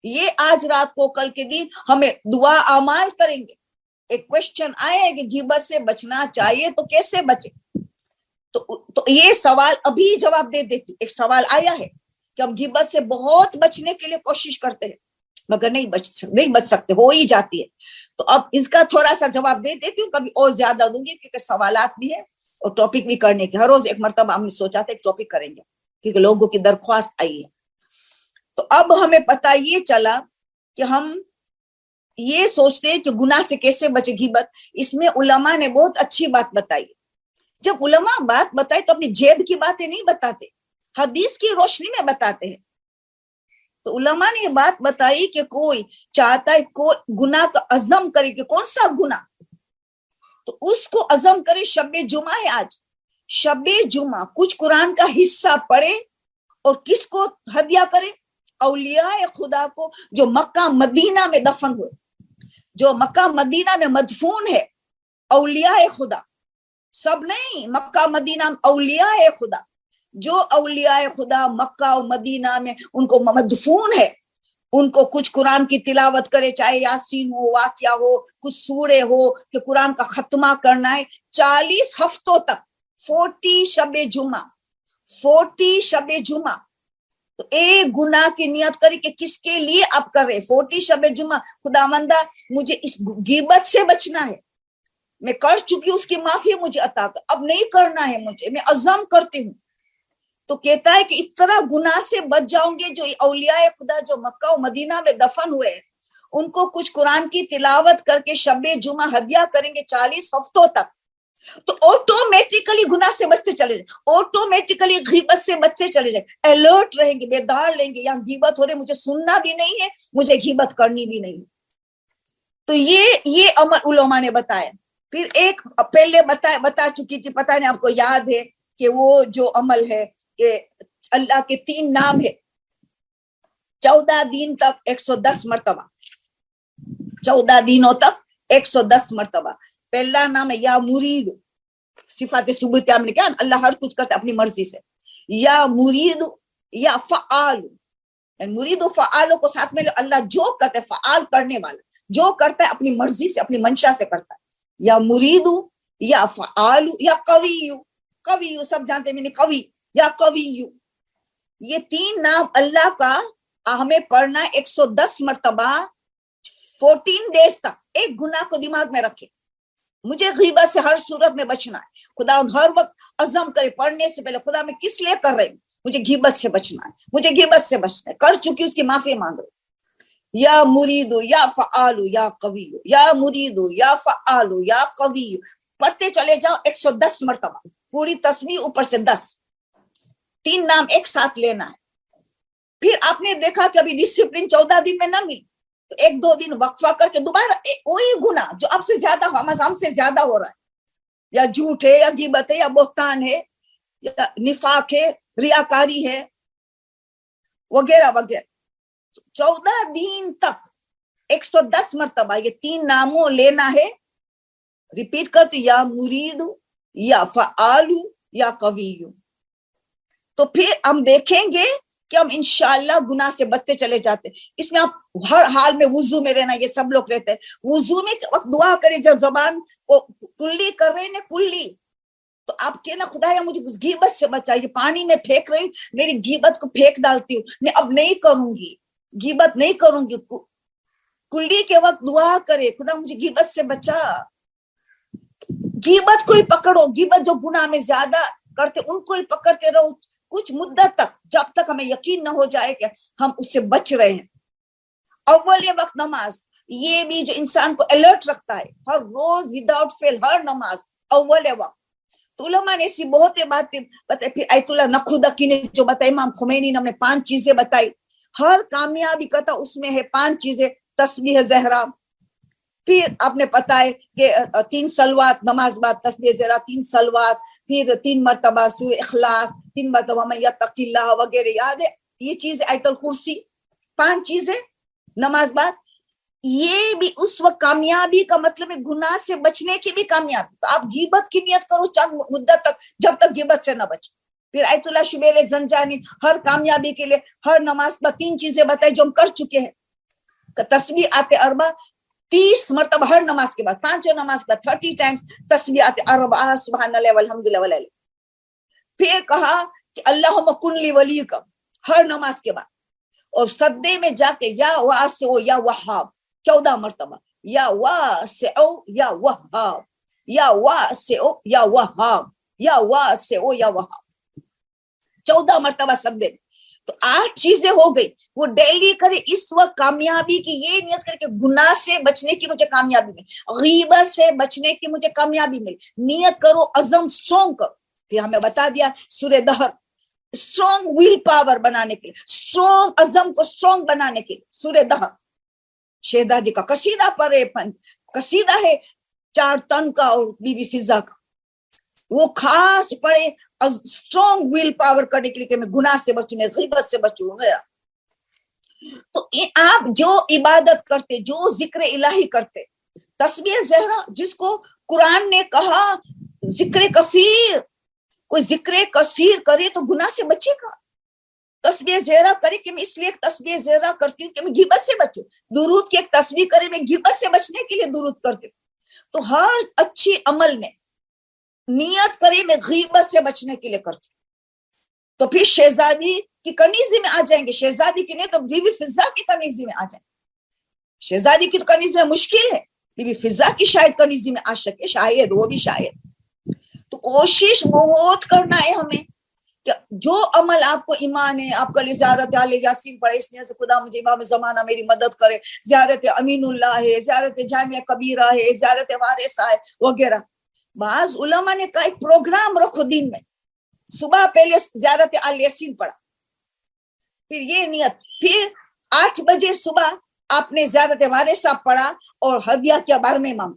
A: یہ آج رات کو کل کے دن ہمیں دعا اعمال کریں گے. ایک کوشچن آئے کہ غیبت سے بچنا چاہیے تو کیسے بچے، تو یہ سوال ابھی جواب دے دیتی. ایک سوال آیا ہے کہ ہم غیبت سے بہت بچنے کے لیے کوشش کرتے ہیں مگر نہیں بچ سکتے، ہو ہی جاتی ہے. تو اب اس کا تھوڑا سا جواب دے دیتی ہوں، کبھی اور زیادہ دوں گی کیونکہ سوالات بھی ہے اور ٹاپک بھی کرنے کے. ہر روز ایک مرتبہ ہم نے سوچا تھا ایک ٹاپک کریں گے کیونکہ لوگوں کی درخواست آئی ہے. تو اب ہمیں پتہ یہ چلا کہ ہم یہ سوچتے ہیں کہ گناہ سے کیسے بچے غیبت. اس میں علماء نے بہت اچھی بات بتائی. جب علماء بات بتائے تو اپنی جیب کی باتیں نہیں بتاتے، حدیث کی روشنی میں بتاتے ہیں. تو علماء نے یہ بات بتائی کہ کوئی چاہتا ہے کوئی گناہ کا عزم کرے کہ کون سا گناہ، تو اس کو عزم کرے. شب جمعہ ہے آج، شب جمعہ کچھ قرآن کا حصہ پڑھے اور کس کو ہدیہ کرے، اولیاء خدا کو جو مکہ مدینہ میں دفن ہوئے، جو مکہ مدینہ میں مدفون ہے. اولیاء خدا سب نہیں، مکہ مدینہ اولیاء خدا، جو اولیاء خدا مکہ و مدینہ میں ان کو مدفون ہے، ان کو کچھ قرآن کی تلاوت کرے، چاہے یاسین ہو، واقعہ ہو، کچھ سورے ہو کہ قرآن کا ختمہ کرنا ہے 40 ہفتوں تک، 40 شب جمعہ، 40 شب جمعہ. تو ایک گناہ کی نیت کری کہ کس کے لیے آپ کر رہے 40 شب جمعہ، خداوندہ مجھے اس غیبت سے بچنا ہے، میں کر چکی اس کی معافی مجھے عطا کر، اب نہیں کرنا ہے مجھے، میں عزم کرتی ہوں. تو کہتا ہے کہ اس طرح گناہ سے بچ جاؤں گے. جو اولیاء خدا جو مکہ و مدینہ میں دفن ہوئے ان کو کچھ قرآن کی تلاوت کر کے شب جمعہ ہدیہ کریں گے 40 ہفتوں تک، تو آٹومیٹیکلی گناہ سے بچتے چلے جائیں، آٹومیٹیکلی غیبت سے بچتے چلے جائیں، الرٹ رہیں گے، بیدار لیں گے. یہاں غیبت ہو رہے، مجھے سننا بھی نہیں ہے، مجھے غیبت کرنی بھی نہیں. تو یہ عمل علماء نے بتایا. پھر ایک پہلے بتا چکی تھی، پتہ نہیں آپ کو یاد ہے کہ وہ جو عمل ہے کہ اللہ کے 3 نام ہے 14 دن تک 110 مرتبہ، 14 دنوں تک 110 مرتبہ. پہلا نام ہے یا مرید، صفات ثبوت ہم نے کیا، اللہ ہر کچھ کرتا ہے اپنی مرضی سے. یا مرید یا فعال، مرید و فعال کو ساتھ میں اللہ جو کرتا ہے، فعال کرنے والا جو کرتا ہے اپنی مرضی سے اپنی منشا سے کرتا ہے. یا مرید یا فعال یا قوی، قوی سب جانتے ہیں قوی یا قوی. یہ 3 نام اللہ کا ہمیں پڑھنا 110 مرتبہ 14 ڈیز تک. ایک گناہ کو دماغ میں رکھے، مجھے غیبت سے ہر صورت میں بچنا ہے. خدا ہر وقت عزم کرے پڑھنے سے پہلے، خدا میں کس لیے کر رہی ہوں، مجھے غیبت سے بچنا ہے، مجھے غیبت سے بچنا ہے، کر چکی اس کی معافی مانگ رہے. یا مرید یا فعال یا قوی، یا مرید یا فعال یا قوی، پڑھتے چلے جاؤ 110 مرتبہ پوری تسبیح اوپر سے 10. 3 نام ایک ساتھ لینا ہے. پھر آپ نے دیکھا کہ ابھی ڈسپلن 14 دن میں نہ ملی تو 1-2 دن وقفہ کر کے دوبارہ وہی گناہ جو آپ سے زیادہ ہم سے زیادہ ہو رہا ہے، یا جھوٹ ہے یا غیبت ہے یا بہتان ہے یا نفاق ہے، ریاکاری ہے وغیرہ وغیرہ، 14 دن تک 110 مرتبہ یہ 3 ناموں لینا ہے. ریپیٹ کرتے یا مرید یا فعال یا قوی. تو پھر ہم دیکھیں گے کہ ہم انشاءاللہ گناہ سے بچتے چلے جاتے. اس میں آپ ہر حال میں وضو میں رہنا، یہ سب لوگ رہتے ہیں. وضو میں وقت دعا کریں جب زبان کو کلی کر رہے ہیں نا، کلی، تو آپ کہنا خدایا مجھے غیبت سے بچا، یہ پانی میں پھینک رہی میری غیبت کو پھینک ڈالتی ہوں، میں اب نہیں کروں گی، غیبت نہیں کروں گی. کلی کے وقت دعا کرے خدا مجھے غیبت سے بچا. غیبت کو ہی پکڑو، غیبت جو گناہ میں زیادہ کرتے ان کو ہی پکڑتے رہو کچھ مدت تک، جب تک ہمیں یقین نہ ہو جائے کہ ہم اس سے بچ رہے ہیں. اول وقت نماز، یہ بھی جو انسان کو الرٹ رکھتا ہے ہر روز وداؤٹ فیل، ہر نماز اول وقت. تو علماء نے ایسی بہت باتیں بتائی. پھر آیت اللہ نقودکی نے جو بتائی، امام خمینی نے ہم نے 5 چیزیں بتائی. ہر کامیابی کا تھا اس میں ہے 5 چیزیں. تسبیح زہرا، پھر آپ نے پتا ہے کہ 3 صلوات نماز بعد تسبیح زہرا، 3 صلوات، پھر 3 مرتبہ سورہ اخلاص، 3 مرتبہ من یتق اللہ وغیرہ. یاد ہے یہ چیز، آیت الکرسی، 5 چیزیں نماز بعد. یہ بھی اس وقت کامیابی کا مطلب ہے گناہ سے بچنے کی بھی کامیابی. تو آپ غیبت کی نیت کرو چند مدت تک جب تک غیبت سے نہ بچے. پھر آیت اللہ شبیر زنجانی ہر کامیابی کے لیے ہر نماز پر 3 چیزیں بتائی جو ہم کر چکے ہیں. تسبیح آتے اربع 30 مرتبہ ہر نماز کے بعد، 5 نماز کے بعد 30 ٹائمز تسبیح آتے اربع سبحان اللہ والحمد للہ ولا. پھر کہا کہ اللہم کن لی ولیک ہر نماز کے بعد. اور سجدے میں جا کے یا واسع یا وہاب 14 مرتبہ، یا واسع یا وہاب، یا واسع یا وہاب، یا واسع یا وہاب 14 مرتبہ سجدے میں. تو 8 چیزیں ہو گئی. وہ ڈیلی کرے. اس وقت کامیابی کی یہ نیت کرے کہ گناہ سے بچنے کی مجھے کامیابی ملے، غیبت سے بچنے کی مجھے کامیابی ملے. نیت کرو، عزم سٹرونگ کرو. پھر ہمیں بتا دیا سورہ دہر، سٹرونگ ویل پاور بنانے کے لیے، سٹرونگ عزم کو سٹرونگ بنانے کے لیے سورہ دہر. شہزادی کا قصیدہ پڑھے، قصیدہ ہے 4 تن کا اور بی بی فضا کا، وہ خاص پڑھے سٹرونگ ویل پاور کرنے کے لیے کہ میں گناہ سے بچوں، میں غیبت سے بچوں گیا. تو آپ جو عبادت کرتے، جو ذکر الہی کرتے، تسبیح زہرا جس کو قرآن نے کہا ذکر کثیر، کوئی ذکر کثیر کرے تو گناہ سے بچے گا. تسبیح زہرا کرے کہ میں اس لیے تسبیح زہرا کرتی ہوں کہ میں غیبت سے بچوں. درود کی ایک تسبیح کرے میں غیبت سے بچنے کے لیے درود کرتی ہوں. تو ہر اچھی عمل میں نیت کرے میں غیبت سے بچنے کے لیے کرتی ہوں. تو پھر شہزادی کی کنیزی میں آ جائیں گے. شہزادی کی نہیں تو بی بی فضا کی کنیزی میں آ جائیں گے. شہزادی کی کنیزی میں مشکل ہے، بی بی فضا کی شاید کنیزی میں آ سکے، شاید وہ بھی شاید. تو کوشش بہت کرنا ہے ہمیں کہ جو عمل آپ کو ایمان ہے، آپ کا زیارت آل یاسین پڑھے اس لیے سے خدا مجھے امام زمانہ میری مدد کرے، زیارت امین اللہ ہے، زیارت جامعہ کبیرہ ہے، زیارت وارثہ ہے وغیرہ. بعض علماء نے کہا ایک پروگرام رکھو دن میں، صبح پہلے زیارت آل یاسین پڑھا، پھر یہ نیت، پھر 8 بجے صبح آپ نے زیارت وارثہ پڑھا اور ہدیہ کیا 12 امام.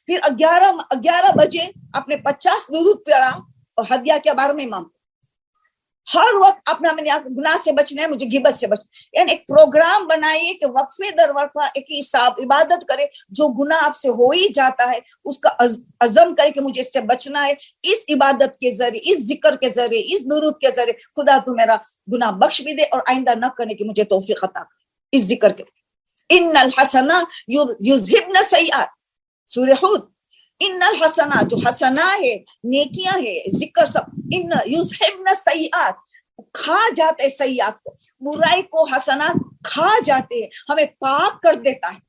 A: پھر 11 بجے اپنے 50 درود پڑھا اور ہدیہ کے بارے میں امام ہر وقت اپنا میں نے گناہ سے بچنا ہے، مجھے غیبت سے بچنا، یعنی ایک پروگرام بنائیے کہ وقفے در وقفہ ایک حساب عبادت کرے، جو گناہ آپ سے ہو ہی جاتا ہے اس کا عزم کرے کہ مجھے اس سے بچنا ہے، اس عبادت کے ذریعے، اس ذکر کے ذریعے، اس درود کے ذریعے خدا تو میرا گناہ بخش بھی دے اور آئندہ نہ کرنے کی مجھے توفیق عطا کرے، اس ذکر کے۔ ان الحسنات یذہبن السیئات، سورہ ہود، ان الحسنات جو حسنا ہے، نیکیاں ہے، ذکر سب، ان یذہبن السیئات کھا جاتے ہیں، سیئات کو، برائی کو حسنات کھا جاتے ہیں، ہمیں پاک کر دیتا ہے۔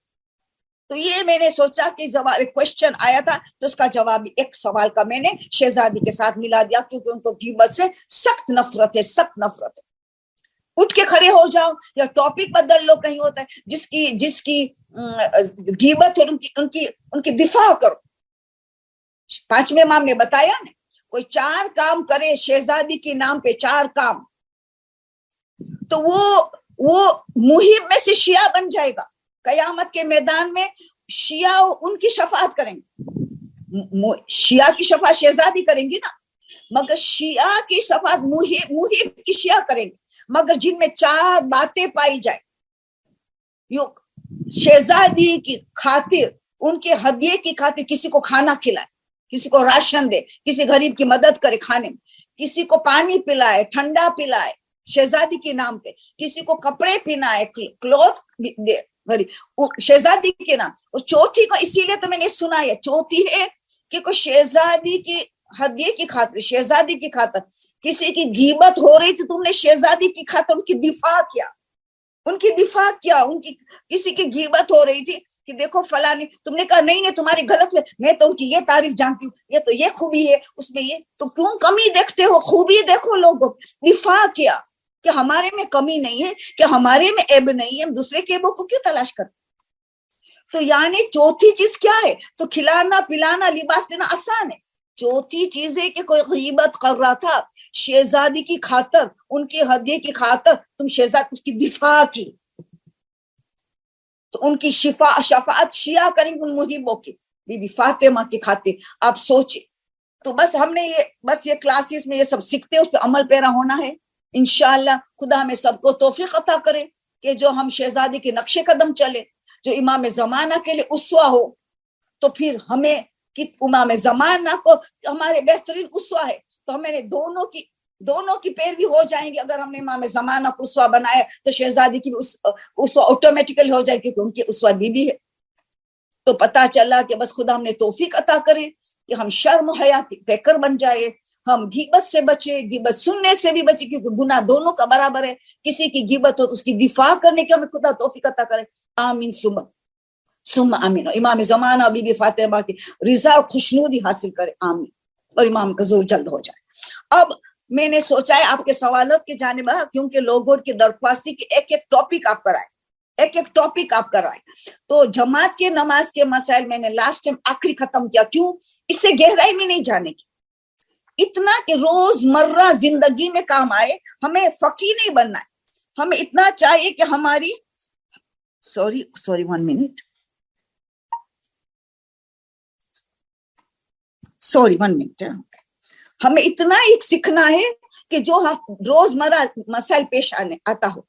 A: تو یہ میں نے سوچا کہ جواب ایک کوشچن آیا تھا تو اس کا جواب ایک سوال کا میں نے شہزادی کے ساتھ ملا دیا، کیونکہ ان کو غیبت سے سخت نفرت ہے، سخت نفرت ہے۔ اٹھ کے کھڑے ہو جاؤ یا ٹاپک بدل لو، کہیں ہوتا ہے جس کی غیبت ہے ان کی دفاع کرو۔ 5ویں امام نے بتایا نا، کوئی 4 کام کرے شہزادی کے نام پہ، 4 کام، تو وہ محب میں سے شیعہ بن جائے گا۔ قیامت کے میدان میں شیعہ ان کی شفاعت کریں گے، شیعہ کی شفاعت شہزادی کریں گی نا، مگر شیعہ کی شفاعت محب کی شیعہ کریں گے، مگر جن میں 4 باتیں پائی جائے، شہزادی کی خاطر، ان کے ہدیے کی خاطر کسی کو کھانا کھلائے، کسی کو راشن دے، کسی غریب کی مدد کرے کھانے میں، کسی کو پانی پلائے، ٹھنڈا پلائے شہزادی کے نام پہ، کسی کو کپڑے پہنائے، کلوتھ دے غریب شہزادی کے نام۔ اور چوتھی کو اسی لیے تو میں نے سنا ہے، چوتھی ہے کہ کوئی شہزادی کی ہدیے کی خاطر، شہزادی کی خاطر کسی کی غیبت ہو رہی تھی، تم نے شہزادی کی خاطر ان کی دفاع کیا، ان کی دفاع کیا، ان کی کسی کی غیبت ہو رہی تھی کہ دیکھو فلانی، تم نے کہا نہیں نہیں تمہاری غلط ہے، میں تو ان کی یہ تعریف جانتی ہوں، یہ تو یہ خوبی ہے اس میں، یہ تو کیوں کمی دیکھتے ہو، خوبی دیکھو لوگوں، دفاع کیا کہ ہمارے میں کمی نہیں ہے، کہ ہمارے میں عیب نہیں ہے، ہم دوسرے کے عیبوں کو کیوں تلاش کرتے۔ تو یعنی چوتھی چیز کیا ہے؟ تو کھلانا پلانا لباس دینا آسان ہے، چوتھی چیز ہے کہ کوئی غیبت کر رہا تھا شہزادی کی خاطر، ان کی ہدیے کی خاطر، تم شہزادی اس کی دفاع کی، تو ان کی شفاعت شیعہ کریں ان محبوں کی، بی بی فاطمہ کی خاطر۔ آپ سوچیں، تو بس ہم نے یہ کلاسز میں یہ سب سیکھتے ہیں، اس پہ عمل پیرا ہونا ہے۔ انشاءاللہ خدا ہمیں سب کو توفیق عطا کرے کہ جو ہم شہزادی کے نقش قدم چلے، جو امام زمانہ کے لیے اسوہ ہو، تو پھر ہمیں امام زمانہ کو ہمارے بہترین اسوہ ہے، تو ہمیں دونوں کی پیروی ہو جائیں گے۔ اگر ہم نے امام زمانہ کو اسوہ بنایا تو شہزادی کی اسوہ آٹومیٹیکلی ہو جائے گی، کیونکہ ان کی اسوہ بی ہے۔ تو پتا چلا کہ بس خدا ہم نے توفیق عطا کرے کہ ہم شرم و حیا کے پیکر بن جائے، ہم غیبت سے بچے، غیبت سننے سے بھی بچے، کیونکہ گناہ دونوں کا برابر ہے۔ کسی کی غیبت ہو تو اس کی دفاع کرنے کی ہمیں خدا توفیق عطا کرے، آمین ثم آمین۔ امام زمانہ بی بی فاطمہ کی رضا اور خوشنودی حاصل کرے، آمین، اور امام کا ظہور جلد ہو جائے۔ اب میں نے سوچا ہے آپ کے سوالات کی جانب، کیونکہ لوگوں کی درخواست کی ایک ٹاپک آپ کرائے، ایک ٹاپک آپ کرائے، تو جماعت کے نماز کے مسائل میں نے لاسٹ ٹائم آخری ختم کیا، کیوں؟ اس سے گہرائی میں نہیں جانے کی، اتنا کہ روز مرہ زندگی میں کام آئے، ہمیں فقیہ نہیں بننا ہے، ہمیں اتنا چاہیے کہ ہماری سوری 1 منٹ، ہمیں اتنا ایک سیکھنا ہے کہ جو ہم روز مرہ مسائل پیش آتا ہو،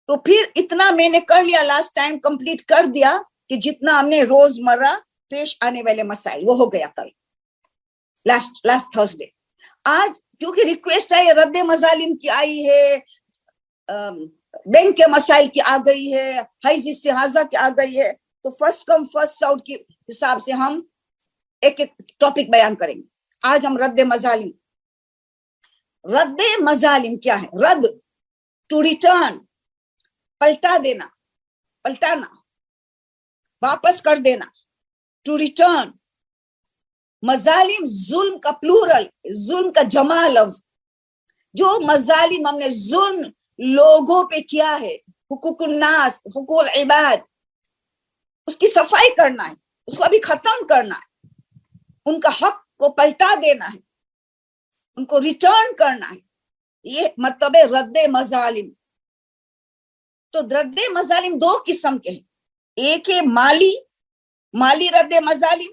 A: تو پھر اتنا میں نے کر لیا، لاسٹ ٹائم کمپلیٹ کر دیا کہ جتنا ہم نے روز مرہ پیش آنے والے مسائل، وہ ہو گیا کل لاسٹ تھرسڈے۔ آج کیونکہ ریکویسٹ آئی، رد مظالم کی آئی ہے، بینک کے مسائل کی آ گئی ہے، حیض استحاضہ کی آ گئی ہے، تو فرسٹ کم فرسٹ آؤٹ کے حساب سے ہم ایک ٹاپک بیان کریں گے۔ آج ہم رد مظالم کیا ہے؟ رد، ٹو ریٹرن، پلٹا دینا، پلٹانا، واپس کر دینا، ٹو ریٹرن۔ مظالم ظلم کا پلورل، ظلم کا جمع لفظ، جو مظالم ہم نے ظلم لوگوں پہ کیا ہے، حقوق الناس، حقوق العباد، اس کی صفائی کرنا ہے، اس کو ابھی ختم کرنا ہے، ان کا حق کو پلٹا دینا ہے، ان کو ریٹرن کرنا ہے، یہ مطلب ہے رد مظالم۔ تو رد مظالم 2 قسم کے ہیں، ایک ہے مالی رد مظالم،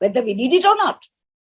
A: whether we need it or not।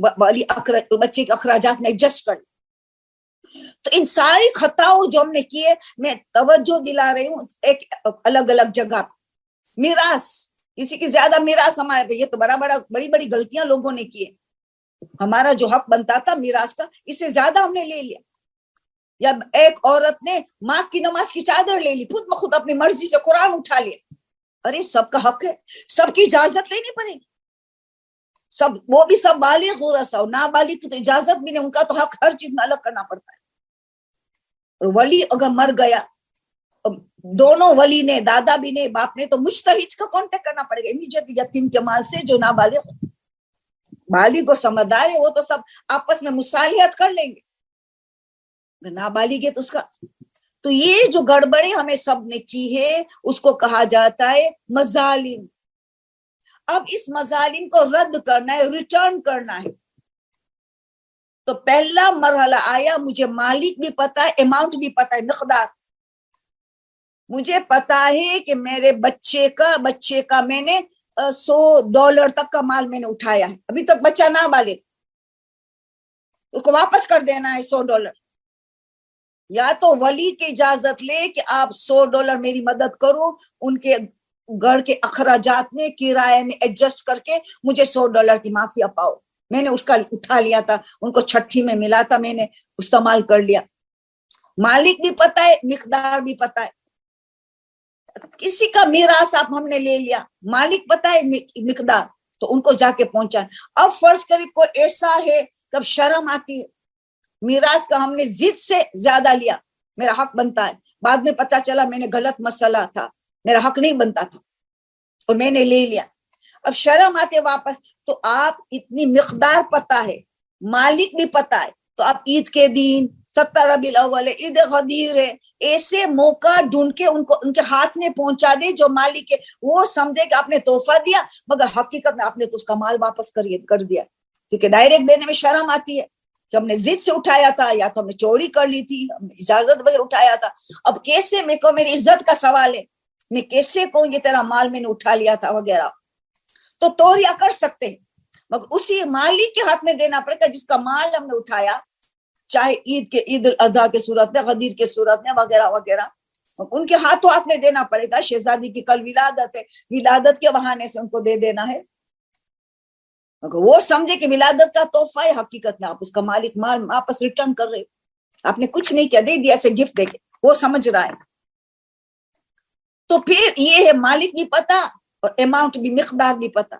A: بچے کے اخراجات میں ایڈجسٹ کر. تو ان ساری خطاؤں جو ہم نے کیے, میں توجہ دلا رہی ہوں ایک الگ الگ جگہ. میراث, کسی کی زیادہ میراث ہمارے پہ, یہ تو بڑی بڑی غلطیاں لوگوں نے کی. ہمارا جو حق بنتا تھا میراث کا, اس سے زیادہ ہم نے لے لیا. یا ایک عورت نے ماں کی نماز کی چادر لے لی, خود بخود اپنی مرضی سے قرآن اٹھا لیا. ارے سب کا حق ہے, سب کی اجازت لینی پڑے گی. سب, وہ بھی سب بالغ ہو رہا, نابالغ کی تو اجازت بھی نہیں, ان کا تو حق ہر چیز میں الگ کرنا پڑتا ہے. ولی اگر مر گیا, دونوں ولی نے, دادا بھی نے, باپ نے, تو مجتہد کا کانٹیکٹ کرنا پڑے گا امیڈیٹ یتیم کے مال سے جو نابالغ. بالغ اور سمجھدار ہے وہ تو سب آپس میں مصالحت کر لیں گے, نابالغ ہے تو اس کا. تو یہ جو گڑبڑی ہمیں سب نے کی ہے اس کو کہا جاتا ہے مظالم. اب اس مظالم کو رد کرنا ہے, ریٹرن کرنا ہے. تو پہلا مرحلہ آیا, مجھے مالک بھی پتا ہے, اماؤنٹ بھی پتا ہے, مقدار. مجھے پتا ہے کہ میرے بچے کا میں نے $100 تک کا مال میں نے اٹھایا ہے, ابھی تک بچہ نابالغ, اس کو واپس کر دینا ہے $100. یا تو ولی کی اجازت لے کہ آپ $100 میری مدد کرو, ان کے گھر کے اخراجات میں کرائے میں ایڈجسٹ کر کے مجھے $100 کی معافی پاؤ. میں نے اس کا اٹھا لیا تھا, ان کو چھٹی میں ملا تھا, میں نے استعمال کر لیا. مالک بھی پتا ہے, مقدار بھی پتا ہے. کسی کا میراث آپ ہم نے لے لیا, مالک پتا ہے مقدار, تو ان کو جا کے پہنچا. اب فرض کرے کوئی ایسا ہے کب شرم آتی ہے, میراث کا ہم نے ضد سے زیادہ لیا, میرا حق بنتا ہے, بعد میں پتا چلا میں نے غلط مسئلہ تھا, میرا حق نہیں بنتا تھا اور میں نے لے لیا. اب شرم آتے واپس, تو آپ اتنی مقدار پتا ہے, مالک بھی پتا ہے, تو آپ عید کے دن 17 ربیع الاول ہے, عید غدیر ہے, ایسے موقع ڈھونڈ کے ان کے ہاتھ میں پہنچا دے جو مالک ہے. وہ سمجھے کہ آپ نے تحفہ دیا, مگر حقیقت میں آپ نے تو اس کا مال واپس کر دیا. کیونکہ ڈائریکٹ دینے میں شرم آتی ہے کہ ہم نے ضد سے اٹھایا تھا, یا تو ہم نے چوری کر لی تھی, ہم نے اجازت بغیر اٹھایا تھا. اب کیسے میں کو, میری عزت کا سوال ہے, میں کیسے کہوں یہ تیرا مال میں نے اٹھا لیا تھا وغیرہ. تو توریہ کر سکتے ہیں, مگر اسی مالک کے ہاتھ میں دینا پڑے گا جس کا مال ہم نے اٹھایا, چاہے عید الاضحیٰ کے صورت میں, غدیر کے صورت میں وغیرہ وغیرہ, ان کے ہاتھوں ہاتھ میں دینا پڑے گا. شہزادی کی کل ولادت ہے, ولادت کے بہانے سے ان کو دے دینا ہے. مگر وہ سمجھے کہ ولادت کا تحفہ ہے, حقیقت میں آپ اس کا مالک مال واپس ریٹرن کر رہے, آپ نے کچھ نہیں کیا, دے دیا ایسے گفٹ دے کے, وہ سمجھ رہا ہے. تو پھر یہ ہے مالک بھی پتا اور اماؤنٹ بھی, مقدار بھی پتا.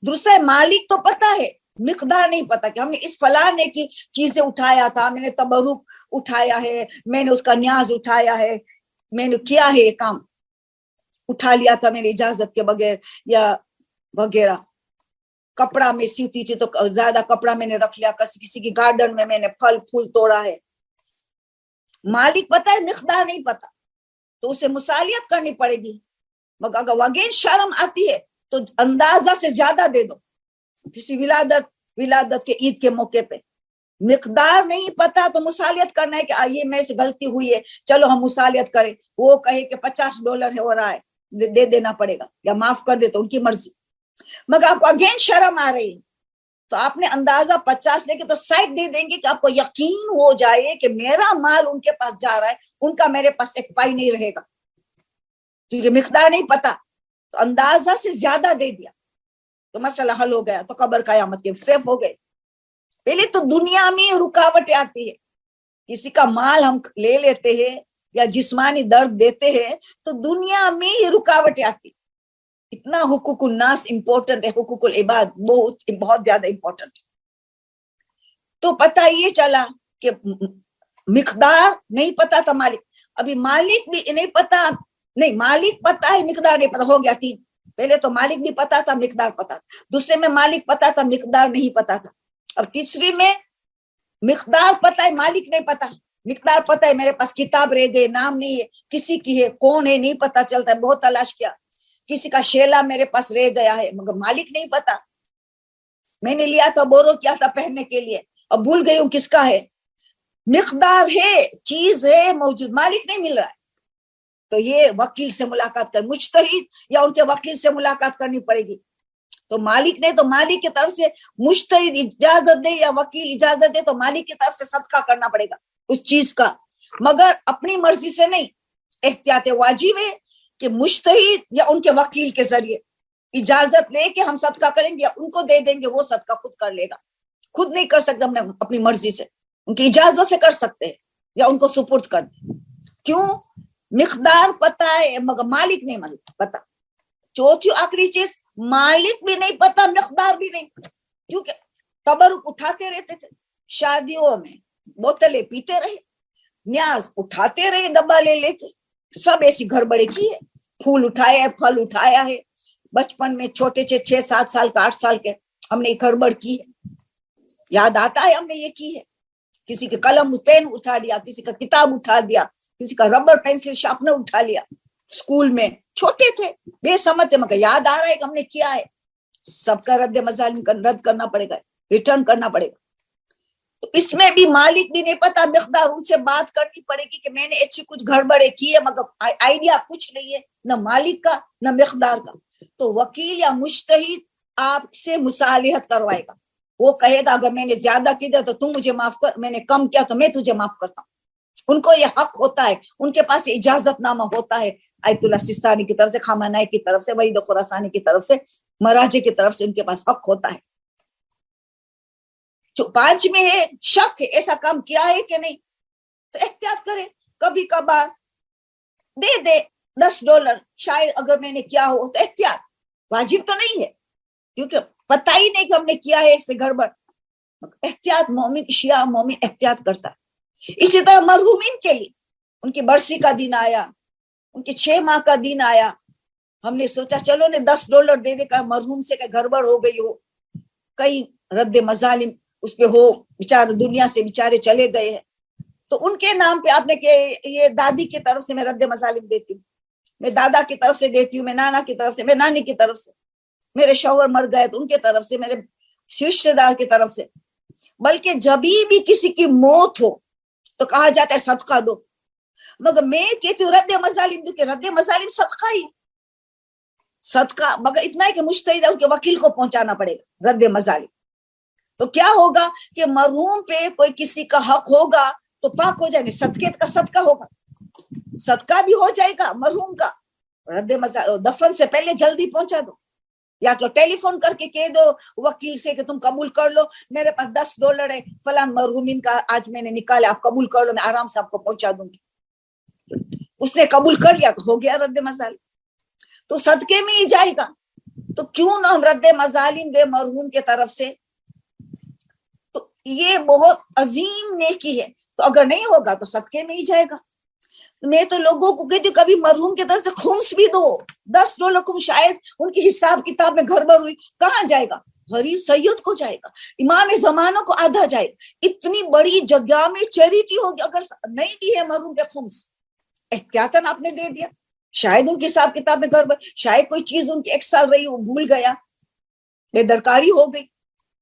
A: دوسرا مالک تو پتا ہے, مقدار نہیں پتا کہ ہم نے اس فلانے کی چیزیں اٹھایا تھا, میں نے تبرک اٹھایا ہے, میں نے اس کا نیاز اٹھایا ہے, میں نے کیا ہے یہ کام, اٹھا لیا تھا میری اجازت کے بغیر یا وغیرہ. کپڑا میں سیتی تھی تو زیادہ کپڑا میں نے رکھ لیا, کسی کی گارڈن میں نے پھل پھول توڑا ہے. مالک پتا ہے, مقدار نہیں پتا, تو اسے مصالحت کرنی پڑے گی. مگر اگر وگین شرم آتی ہے تو اندازہ سے زیادہ دے دو. کسی ولادت کے عید کے موقع پہ مقدار نہیں پتا تو مصالحت کرنا ہے کہ یہ میں سے غلطی ہوئی ہے, چلو ہم مصالحت کریں. وہ کہے کہ $50 ہو رہا ہے, دے دینا پڑے گا یا معاف کر دے, تو ان کی مرضی. مگر آپ کو اگین شرم آ رہی, تو آپ نے اندازہ 50 لے کے تو سائڈ دے دیں گے کہ آپ کو یقین ہو جائے کہ میرا مال ان کے پاس جا رہا ہے, ان کا میرے پاس ایک پائی نہیں رہے گا, کیونکہ مقدار نہیں پتا. تو اندازہ سے زیادہ دے دیا تو مسئلہ حل ہو گیا, تو قبر قیامت کے سیف ہو گئے. پہلے تو دنیا میں رکاوٹیں آتی ہے, کسی کا مال ہم لے لیتے ہیں یا جسمانی درد دیتے ہیں تو دنیا میں ہی رکاوٹیں آتی. اتنا حقوق الناس امپورٹنٹ ہے, حقوق العباد بہت زیادہ امپورٹنٹ ہے. تو پتہ یہ چلا کہ مقدار نہیں پتا تھا مالک, ابھی مالک بھی نہیں پتا, نہیں مالک پتا ہے, مقدار نہیں پتا, ہو گیا 3. پہلے تو مالک بھی پتا تھا, مقدار پتا تھا. دوسرے میں مالک پتا تھا, مقدار نہیں پتا تھا. اب تیسری میں مقدار پتا ہے, مالک نہیں پتا. مقدار پتا ہے, میرے پاس کتاب رہ گئے, نام نہیں ہے, کسی کی ہے, کون ہے نہیں پتا چلتا ہے, بہت تلاش کیا. کسی کا شیلا میرے پاس رہ گیا ہے, مگر مالک نہیں پتا. میں نے لیا تھا, بورو کیا تھا پہننے کے لیے, اب بھول گئی ہوں کس کا ہے. مقدار ہے, چیز ہے موجود, مالک نہیں مل رہا ہے. تو یہ وکیل سے ملاقات کر, مجتہد یا ان کے وکیل سے ملاقات کرنی پڑے گی. تو مالک نے تو مالک کی طرف سے مجتہد اجازت دے یا وکیل اجازت دے تو مالک کی طرف سے صدقہ کرنا پڑے گا اس چیز کا، مگر اپنی مرضی سے نہیں. احتیاط واجب ہے کہ مجتہد یا ان کے وکیل کے ذریعے اجازت لے کے ہم صدقہ کریں گے یا ان کو دے دیں گے، وہ صدقہ خود کر لے گا. خود نہیں کر سکتے ہم نے اپنی مرضی سے، ان کی اجازت سے کر سکتے ہیں یا ان کو سپرد کر دیں. کیوں؟ مقدار پتہ ہے مگر مالک نہیں پتہ. چوتھی آخری چیز، مالک بھی نہیں پتا، مقدار بھی نہیں، کیونکہ تبرک اٹھاتے رہتے تھے شادیوں میں، بوتلیں پیتے رہے، نیاز اٹھاتے رہے ڈبہ لے لے کے، سب ایسی گھڑبڑے کی ہے، پھول اٹھایا ہے، پھل اٹھایا ہے. بچپن میں چھوٹے 6-7 سال کا 8 سال کے ہم نے یہ گھڑبڑ کی ہے، یاد آتا ہے ہم نے یہ کی ہے. کسی کے قلم پین اٹھا لیا، کسی کا کتاب اٹھا دیا، کسی کا ربر پینسل شارپنر اٹھا لیا. اسکول میں چھوٹے تھے، بے سمجھ تھے، مگر یاد آ رہا ہے کہ ہم نے کیا ہے. سب کا رد مظالم رد کرنا پڑے گا، ریٹرن کرنا پڑے گا. تو اس میں بھی مالک بھی نہیں پتا مقدار، ان سے بات کرنی پڑے گی کہ میں نے ایسی کچھ گڑبڑے کی ہے مگر آئیڈیا کچھ نہیں ہے، نہ مالک کا نہ مقدار کا. تو وکیل یا مجتہد آپ سے مصالحت کروائے گا، وہ کہے گا اگر میں نے زیادہ کی دیا تو تم مجھے معاف کر، میں نے کم کیا تو میں تجھے معاف کرتا ہوں. ان کو یہ حق ہوتا ہے، ان کے پاس اجازت نامہ ہوتا ہے آیت اللہ سستانی کی طرف سے، خامنائی کی طرف سے، وحید خراسانی کی طرف سے، مراجع کی طرف سے ان کے پاس حق ہوتا ہے. 5 میں ہے شک ہے ایسا کام کیا ہے کہ نہیں، تو احتیاط کرے، کبھی کبھار دے دے $10، شاید اگر میں نے کیا ہو تو احتیاط. واجب تو نہیں ہے کیونکہ پتہ ہی نہیں کہ ہم نے کیا ہے اس سے گڑبڑ. احتیاط مومن، شیعہ مومن احتیاط کرتا ہے. اسی طرح مرحومین کے لیے ان کی برسی کا دن آیا، ان کے 6 ماہ کا دن آیا، ہم نے سوچا چلو نے $10 دے دے کا مرحوم سے کہ گڑبڑ ہو گئی ہو، کئی رد مظالم اس پہ ہو، بیچارے دنیا سے بیچارے چلے گئے ہیں، تو ان کے نام پہ آپ نے کہ یہ دادی کی طرف سے میں رد مظالم دیتی ہوں، میں دادا کی طرف سے دیتی ہوں، میں نانا کی طرف سے، میں نانی کی طرف سے، میرے شوہر مر گئے تو ان کی طرف سے، میرے رشتے دار کی طرف سے. بلکہ جب بھی کسی کی موت ہو تو کہا جاتا ہے صدقہ دو، مگر میں کہتی ہوں رد مظالم دو، کہ رد مظالم صدقہ ہی صدقہ، مگر اتنا ہے کہ مجتہد ان کے وکیل کو پہنچانا پڑے گا رد مظالم. تو کیا ہوگا کہ مرحوم پہ کوئی کسی کا حق ہوگا تو پاک ہو جائے گا، صدقے کا صدقہ ہوگا، صدقہ بھی ہو جائے گا مرحوم کا. رد مظالم دفن سے پہلے جلدی پہنچا دو، یا تو ٹیلی فون کر کے کہہ دو وکیل سے کہ تم قبول کر لو، میرے پاس $10 ہے فلاں مرحومین کا آج میں نے نکالا، آپ قبول کر لو، میں آرام سے آپ کو پہنچا دوں گی. اس نے قبول کر لیا تو ہو گیا رد مظالم، تو صدقے میں ہی جائے گا. تو کیوں نہ ہم رد مظالم دے مرحوم کے طرف سے، تو یہ بہت عظیم نیکی ہے. تو اگر نہیں ہوگا تو صدقے میں ہی جائے گا. میں تو لوگوں کو کہتی ہوں کبھی مرحوم کی طرف سے خمس بھی دو، $10 کو، شاید ان کی حساب کتاب میں گڑبڑ ہوئی، کہاں جائے گا؟ غریب سید کو جائے گا، امام زمانہ کو آدھا جائے گا. اتنی بڑی جگہ میں چیریٹی ہوگی. اگر نہیں دی ہے مرحوم پہ خمس، احتیاطاً آپ نے دے دیا، شاید ان کی حساب کتاب میں گڑبڑ، شاید کوئی چیز ان کی 1 سال رہی وہ بھول گیا، بے درکاری ہو گئی.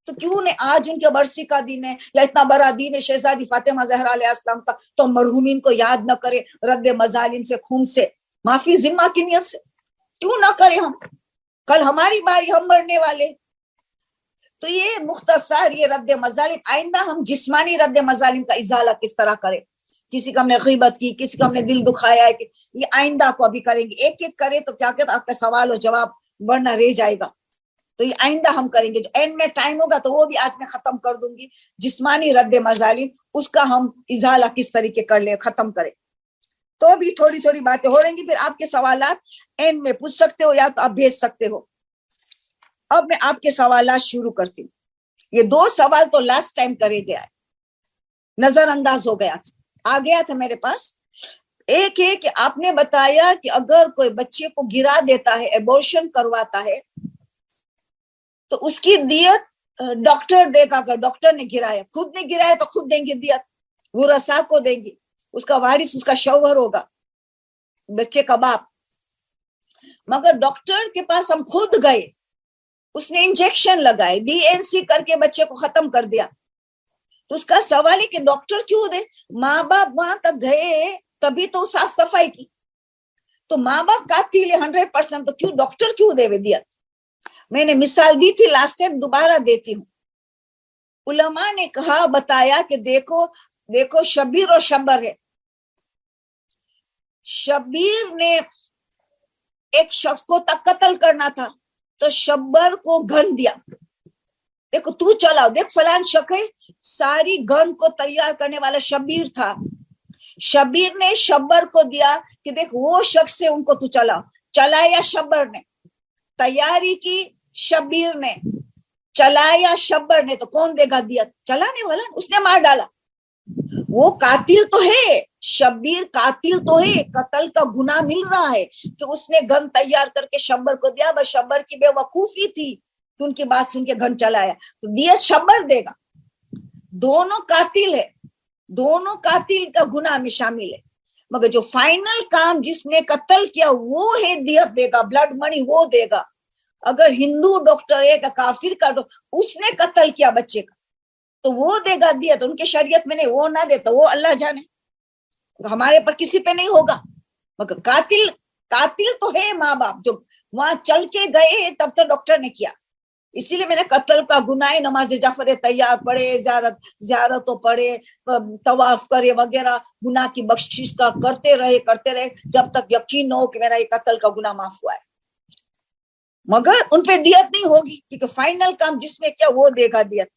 A: تو کیوں نے آج ان کے برسی کا دن ہے یا اتنا بڑا دن ہے شہزادی فاطمہ زہرا علیہ السلام کا، تو مرحومین کو یاد نہ کرے رد مظالم سے، خون سے، معافی ذمہ کی نیت سے؟ کیوں نہ کرے ہم؟ کل ہماری باری، ہم مرنے والے. تو یہ مختصر یہ رد مظالم. آئندہ ہم جسمانی رد مظالم کا ازالہ کس طرح کریں، کسی کا ہم نے غیبت کی، کسی کا ہم نے دل دکھایا ہے، یہ آئندہ کو ابھی کریں گے. ایک ایک کرے تو کیا کہتا آپ کا سوال و جواب ورنہ رہ جائے گا. تو یہ آئندہ ہم کریں گے، جو اینڈ میں ٹائم ہوگا تو وہ بھی آج میں ختم کر دوں گی. جسمانی رد مظالم اس کا ہم ازالہ کس طریقے کر لیں، ختم کریں. تو بھی تھوڑی تھوڑی باتیں ہو رہیں گی، پھر آپ کے سوالات اینڈ میں پوچھ سکتے ہو یا تو آپ بھیج سکتے ہو. اب میں آپ کے سوالات شروع کرتی ہوں. یہ 2 سوال تو لاسٹ ٹائم کرے گیا ہے، نظر انداز ہو گیا تھا، آ گیا تھا میرے پاس. ایک ہے کہ آپ نے بتایا کہ اگر کوئی بچے کو گرا دیتا ہے، ایبورشن کرواتا ہے، تو اس کی دیت ڈاکٹر دے گا. اگر ڈاکٹر نے گرایا، خود نے گرایا تو خود دیں گے دیت، ورثاء کو دیں گے، اس کا وارث اس کا شوہر ہوگا، بچے کا باپ. مگر ڈاکٹر کے پاس ہم خود گئے، اس نے انجیکشن لگائے، DNC کر کے بچے کو ختم کر دیا، تو اس کا سوال ہے کہ ڈاکٹر کیوں دے؟ ماں باپ وہاں تک گئے تبھی تو صاف صفائی کی، تو ماں باپ قاتل ہے 100%، تو کیوں ڈاکٹر کیوں دے دیت؟ میں نے مثال دی تھی لاسٹ ٹائم, دوبارہ دیتی ہوں. علماء نے کہا, بتایا کہ دیکھو شبیر اور شبر ہے. شبیر نے ایک شخص کو قتل کرنا تھا تو شبر کو گن دیا, دیکھو تو چلاؤ, دیکھ فلان شخص ہے, ساری گن کو تیار کرنے والا شبیر تھا. شبیر نے شبر کو دیا کہ دیکھ وہ شخص سے ان کو تو چلاؤ. چلایا شبر نے, تیاری کی شبیر نے, چلایا شبر نے, تو کون دے گا دیت؟ چلانے والا, اس نے مار ڈالا. وہ قاتل تو ہے, شبیر قاتل تو ہے, قتل کا گناہ مل رہا ہے کہ اس نے گن تیار کر کے شبر کو دیا. بس شبر کی بے وقوفی تھی کہ ان کی بات سن کے گن چلایا, تو دیت شبر دے گا. دونوں قاتل ہے, دونوں قاتل کا گناہ میں شامل ہے, مگر جو فائنل کام جس نے قتل کیا وہ ہے دیت دے گا, بلڈ منی وہ دے گا. اگر ہندو ڈاکٹر ہے, کافر کا اس نے قتل کیا بچے کا, تو وہ دے گا دیت. ان کے شریعت میں نہیں, وہ نہ دیتا, وہ اللہ جانے, ہمارے پر کسی پہ نہیں ہوگا. مگر قاتل تو ہے ماں باپ, جو وہاں چل کے گئے تب تو ڈاکٹر نے کیا. اسی لیے میں نے قتل کا گناہ, نماز جعفر تیار پڑھے, زیارتوں پڑھے, طواف کرے وغیرہ, گناہ کی بخشش کا کرتے رہے جب تک یقین ہو کہ میرا یہ قتل کا گناہ معاف ہوا ہے. مگر ان پہ دیت نہیں ہوگی, کیونکہ فائنل کام جس نے کیا وہ دے گا دیت.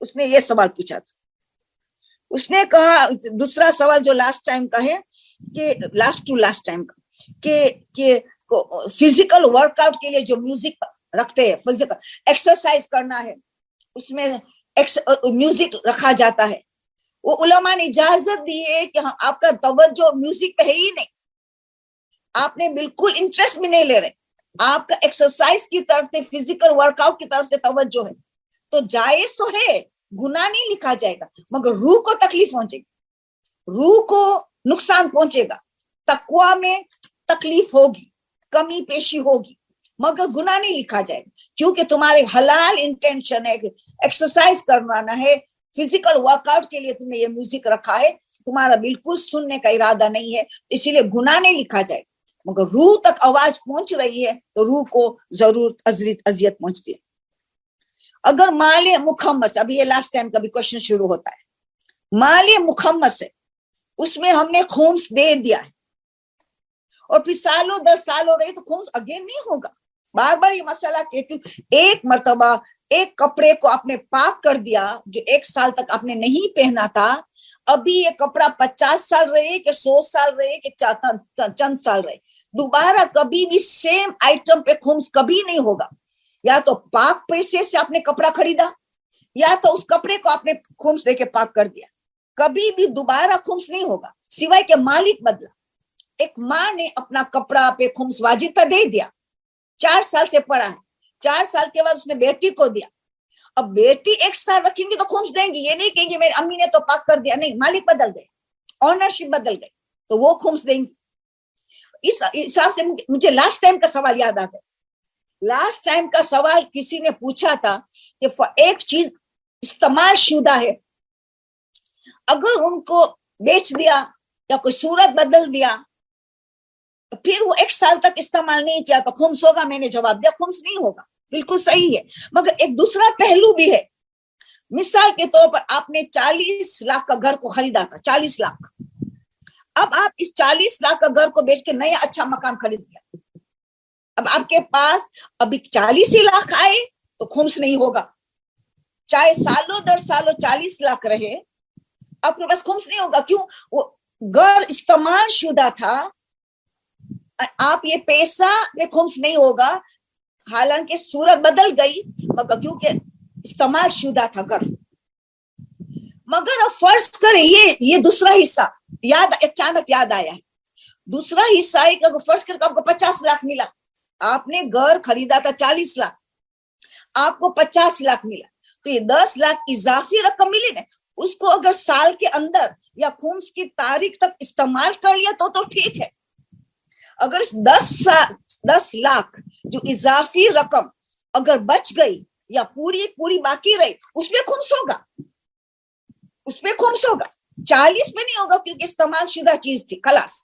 A: اس نے یہ سوال پوچھا تھا. اس نے کہا دوسرا سوال جو لاسٹ ٹائم کا ہے, کہ لاسٹ ٹائم کا, کہ فزیکل ورک آؤٹ کے لیے جو میوزک رکھتے ہیں, فزیکل ایکسرسائز کرنا ہے, اس میں میوزک رکھا جاتا ہے. وہ علماء نے اجازت دی ہے کہ آپ کا توجہ میوزک پہ ہے ہی نہیں, آپ نے بالکل انٹرسٹ بھی نہیں لے رہے, آپ کا ایکسرسائز کی طرف سے, فزیکل ورک آؤٹ کی طرف سے توجہ ہے, تو جائز تو ہے, گناہ نہیں لکھا جائے گا, مگر روح کو تکلیف پہنچے گی, روح کو نقصان پہنچے گا, تقویٰ میں تکلیف ہوگی, کمی پیشی ہوگی, مگر گناہ نہیں لکھا جائے گا, کیونکہ تمہارے حلال انٹینشن ہے, ایکسرسائز کروانا ہے, فزیکل ورک آؤٹ کے لیے تم نے یہ میوزک رکھا ہے, تمہارا بالکل سننے کا ارادہ نہیں ہے, اسی لیے گناہ نہیں لکھا جائے گا. مگر روح تک آواز پہنچ رہی ہے تو روح کو ضرور اذیت پہنچتی ہے. اگر مال مخمس, ابھی یہ لاسٹ ٹائم کا بھی کوشچن شروع ہوتا ہے, مال مخمس ہے, اس میں ہم نے خمس دے دیا ہے, اور پھر سالوں در سال ہو رہی تو خمس اگین نہیں ہوگا. بار بار یہ مسئلہ کہتی ہوں, ایک مرتبہ ایک کپڑے کو آپ نے پاک کر دیا جو 1 سال تک آپ نے نہیں پہنا تھا, ابھی یہ کپڑا 50 سال رہے کہ 100 سال رہے کہ چند سال رہے, دوبارہ کبھی بھی سیم آئٹم پہ خمس کبھی نہیں ہوگا. یا تو پاک پیسے سے آپ نے کپڑا خریدا, یا تو اس کپڑے کو آپ نے خمس دے کے پاک کر دیا, کبھی بھی دوبارہ خمس نہیں ہوگا, سوائے کہ مالک بدلا. ایک ماں نے اپنا کپڑا پہ خمس واجب تھا دے دیا, 4 سال سے پڑا ہے, 4 سال کے بعد اس نے بیٹی کو دیا, اب بیٹی 1 سال رکھیں گی تو خمس دیں گی, یہ نہیں کہیں گے میری امی نے تو پاک کر دیا, نہیں, مالک بدل گئے, آنرشپ بدل گئی, تو وہ خمس دیں گی. اس حساب سے مجھے لاسٹ ٹائم کا سوال یاد آ گیا. لاسٹ ٹائم کا سوال کسی نے پوچھا تھا کہ ایک چیز استعمال شدہ ہے, اگر ان کو بیچ دیا یا کوئی صورت بدل دیا, پھر وہ 1 سال تک استعمال نہیں کیا تو خمس ہوگا. میں نے جواب دیا خمس نہیں ہوگا, بالکل صحیح ہے. مگر ایک دوسرا پہلو بھی ہے. مثال کے طور پر آپ نے 40 لاکھ کا گھر کو خریدا تھا, 40 لاکھ, اب آپ اس 40 لاکھ کا گھر کو بیچ کے نیا اچھا مکان خرید لیا, اب آپ کے پاس ابھی 40 لاکھ آئے تو خمس نہیں ہوگا, چاہے سالوں در سالوں 40 لاکھ رہے, آپ کے پاس خمس نہیں ہوگا. کیوں؟ وہ گھر استعمال شدہ تھا, آپ یہ پیسہ میں خمس نہیں ہوگا, حالانکہ صورت بدل گئی, مگر کیونکہ استعمال شدہ تھا گھر. مگر اب فرض کریں یہ دوسرا حصہ اچانک یاد آیا ہے, دوسرا حصہ ہے کہ اگر فرض کر آپ کو 50 لاکھ ملا, آپ نے گھر خریدا تھا 40 لاکھ, آپ کو 50 لاکھ ملا, تو یہ 10 لاکھ اضافی رقم ملی نا, اس کو اگر سال کے اندر یا خمس کی تاریخ تک استعمال کر لیا تو ٹھیک ہے. اگر 10 لاکھ جو اضافی رقم اگر بچ گئی یا پوری باقی رہی, اس میں خمس ہوگا, اس میں خمس ہوگا, 40 میں نہیں ہوگا, کیونکہ استعمال شدہ چیز تھی, خلاص.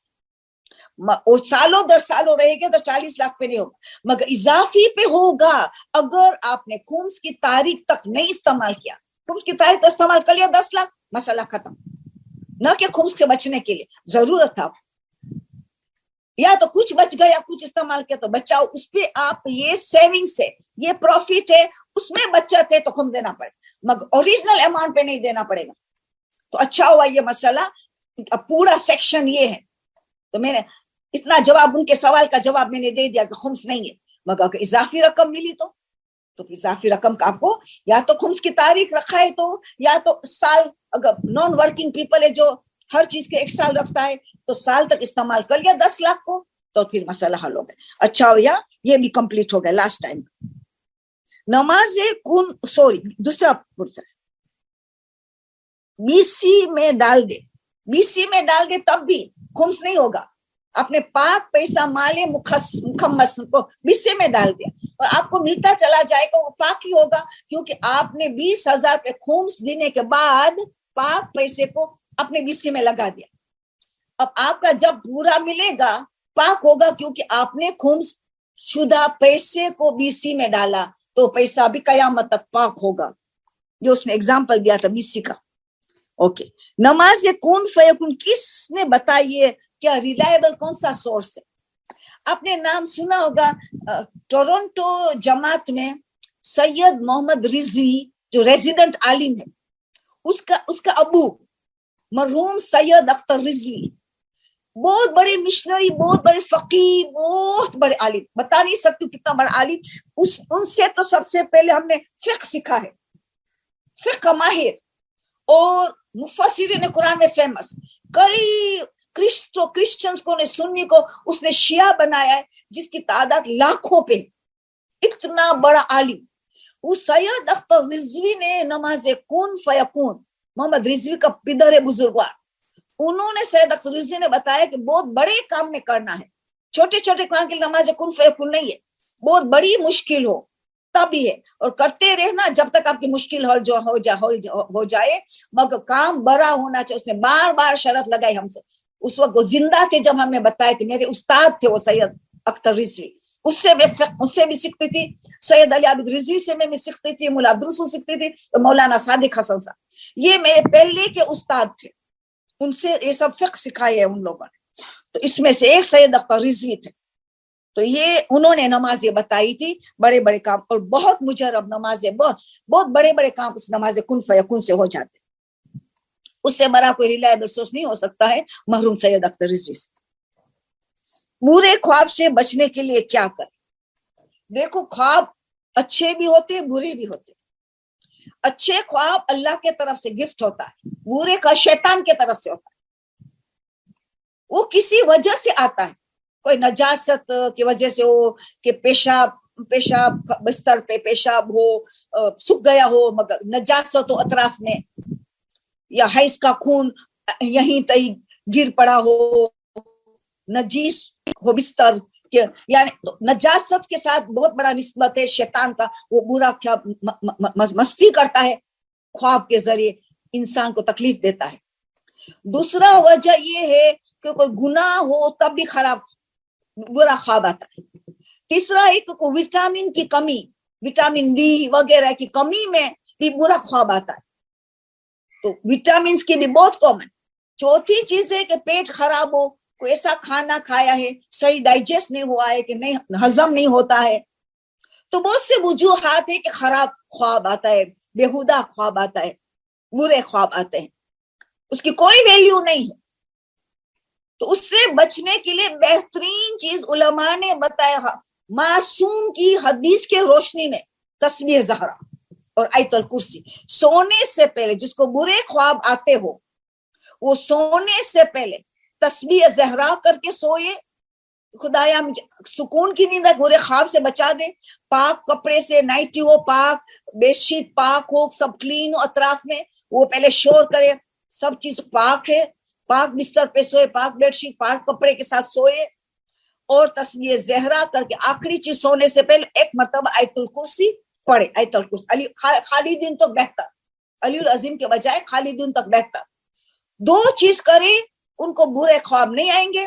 A: وہ سالوں در سالوں رہے گا تو 40 لاکھ پہ نہیں ہوگا, مگر اضافی پہ ہوگا اگر آپ نے خمس کی تاریخ تک نہیں استعمال کیا. خمس کی تاریخ استعمال کر لیا 10 لاکھ, مسئلہ ختم. نہ کہ خمس سے بچنے کے لیے ضرورت تھا, یا تو کچھ بچ گیا, کچھ استعمال کیا تو بچاؤ, اس پہ آپ یہ سیونگ سے, یہ پروفٹ ہے, اس میں بچت ہے تو خمس دینا پڑے, مگر اوریجنل اماؤنٹ پہ نہیں دینا پڑے گا. تو اچھا ہوا یہ مسئلہ, پورا سیکشن یہ ہے. تو میں نے اتنا جواب, ان کے سوال کا جواب میں نے دے دیا کہ خمس نہیں ہے, مگر اگر اضافی رقم ملی تو اضافی رقم کا آپ کو یا تو خمس کی تاریخ رکھا ہے تو, یا تو سال, اگر نان ورکنگ پیپل ہے جو ہر چیز کے 1 سال رکھتا ہے تو سال تک استعمال کر لیا 10 لاکھ کو, تو پھر مسئلہ حل ہو گیا. اچھا ہو یا یہ بھی کمپلیٹ ہو گیا لاسٹ ٹائم. نماز دوسرا BC میں ڈال دے تب بھی خمس نہیں ہوگا. اپنے پاک پیسہ مال مخمس کو BC میں ڈال دیا اور آپ کو ملتا چلا جائے گا, وہ پاک ہی ہوگا, کیونکہ آپ نے 20,000 پہ خمس دینے کے بعد پاک پیسے کو اپنے BC میں لگا دیا. اب آپ کا جب پورا ملے گا پاک ہوگا, کیونکہ آپ نے خمس شدہ پیسے کو BC میں ڈالا, تو پیسہ بھی قیامت تک پاک ہوگا. جو اس نے اگزامپل دیا تھا BC کا. اوکے, نماز کن فیکن کس نے بتائیے, کیا ریلائبل کون سا سورس ہے؟ آپ نے نام سنا ہوگا ٹورنٹو جماعت میں سید محمد رضوی جو ریزیڈنٹ عالم ہے, اس کا ابو مرحوم سید اختر رضوی, بہت بڑے مشنری, بہت بڑے فقیہ, بہت بڑے عالم, بتا نہیں سکتی کتنا بڑا عالم. ان سے تو سب سے پہلے ہم نے فقہ سیکھا ہے, فقہ ماہر, اور مفسرین قرآن میں فیمس. کئی کرسچنز کو نے سنی کو اس نے شیعہ بنایا ہے, جس کی تعداد لاکھوں پہ, اتنا بڑا عالم. وہ سید اختر رضوی نے نماز کن فیکون, محمد رضوی کا پدر ہے بزرگوار, انہوں نے سید اختر رضوی نے بتایا کہ بہت بڑے کام میں کرنا ہے, چھوٹے چھوٹے کام کے نماز کن فیکون نہیں ہے, بہت بڑی مشکل ہو تبھی ہے, اور کرتے رہنا جب تک آپ کی مشکل ہو جائے, مگر کام بڑا ہونا چاہیے. اس نے بار بار شرط لگائی ہم سے. اس وقت وہ زندہ تھے جب ہمیں بتایا کہ میرے استاد تھے وہ سید اختر رضوی, اس سے بھی سیکھتی تھی, سید علی عابد رضوی سے میں سیکھتی تھی, مولا عبدالرسول سیکھتی تھی, مولانا صادق حسن صاحب, یہ میرے پہلے کے استاد تھے, ان سے یہ سب فقہ سکھائے ان لوگوں نے. تو اس میں سے ایک سید اختر رضوی تھے, تو یہ انہوں نے نمازیں بتائی تھی, بڑے بڑے کام, اور بہت مجرب نمازیں, بہت بڑے بڑے کام اس نماز کن فیکون سے ہو جاتے. اس سے بڑا کوئی ریلائبل سورس نہیں ہو سکتا ہے محروم سید اختر رضوی سے. برے خواب سے بچنے کے لیے کیا کریں؟ دیکھو, خواب اچھے بھی ہوتے, برے بھی ہوتے. اچھے خواب اللہ کے طرف سے گفٹ ہوتا ہے, برے کا شیطان کے طرف سے ہوتا ہے. وہ کسی وجہ سے آتا ہے, کوئی نجاست کی وجہ سے ہو, کہ پیشاب بستر پہ پیشاب ہو, سوکھ گیا ہو مگر نجاست ہو اطراف میں, یا حیض کا خون یہیں تئی گر پڑا ہو, نجیس ہو بستر, یعنی نجاست کے ساتھ بہت بڑا نسبت ہے شیطان کا. وہ برا مستی کرتا ہے, خواب کے ذریعے انسان کو تکلیف دیتا ہے. دوسرا وجہ یہ ہے کہ کوئی گناہ ہو تب بھی برا خواب آتا ہے. تیسرا ایک وٹامن کی کمی, وٹامن ڈی وغیرہ کی کمی میں بھی برا خواب آتا ہے, تو وٹامنس کی بھی بہت کم ہے. چوتھی چیز ہے کہ پیٹ خراب ہو, کوئی ایسا کھانا کھایا ہے صحیح ڈائجسٹ نہیں ہوا ہے, کہ نہیں ہضم نہیں ہوتا ہے, تو بہت سے وجوہات ہے کہ خراب خواب آتا ہے, بےہودہ خواب آتا ہے, برے خواب آتے ہیں, اس کی کوئی ویلیو نہیں ہے. تو اس سے بچنے کے لیے بہترین چیز علماء نے بتایا, معصوم کی حدیث کے روشنی میں تسبیح زہرا اور آیت الکرسی. سونے سے پہلے جس کو برے خواب آتے ہو, وہ سونے سے پہلے تسبیح زہرا کر کے سوئے, خدایا مجھے سکون کی نیند, برے خواب سے بچا دے. پاک کپڑے سے نائٹی ہو, پاک بیڈ شیٹ پاک ہو, سب کلین ہو اطراف میں, وہ پہلے شور کرے سب چیز پاک ہے, پاک بستر پہ سوئے, پاک بیڈ شیٹ پاک کپڑے کے ساتھ سوئے, اور تسبیح زہرا کر کے آخری چیز سونے سے پہلے ایک مرتبہ آیت الکرسی پڑھے. آیت الکرسی خالی دن تک بہتر, علی العظیم کے بجائے خالی دن تک بہتر. 2 چیز کرے, ان کو برے خواب نہیں آئیں گے,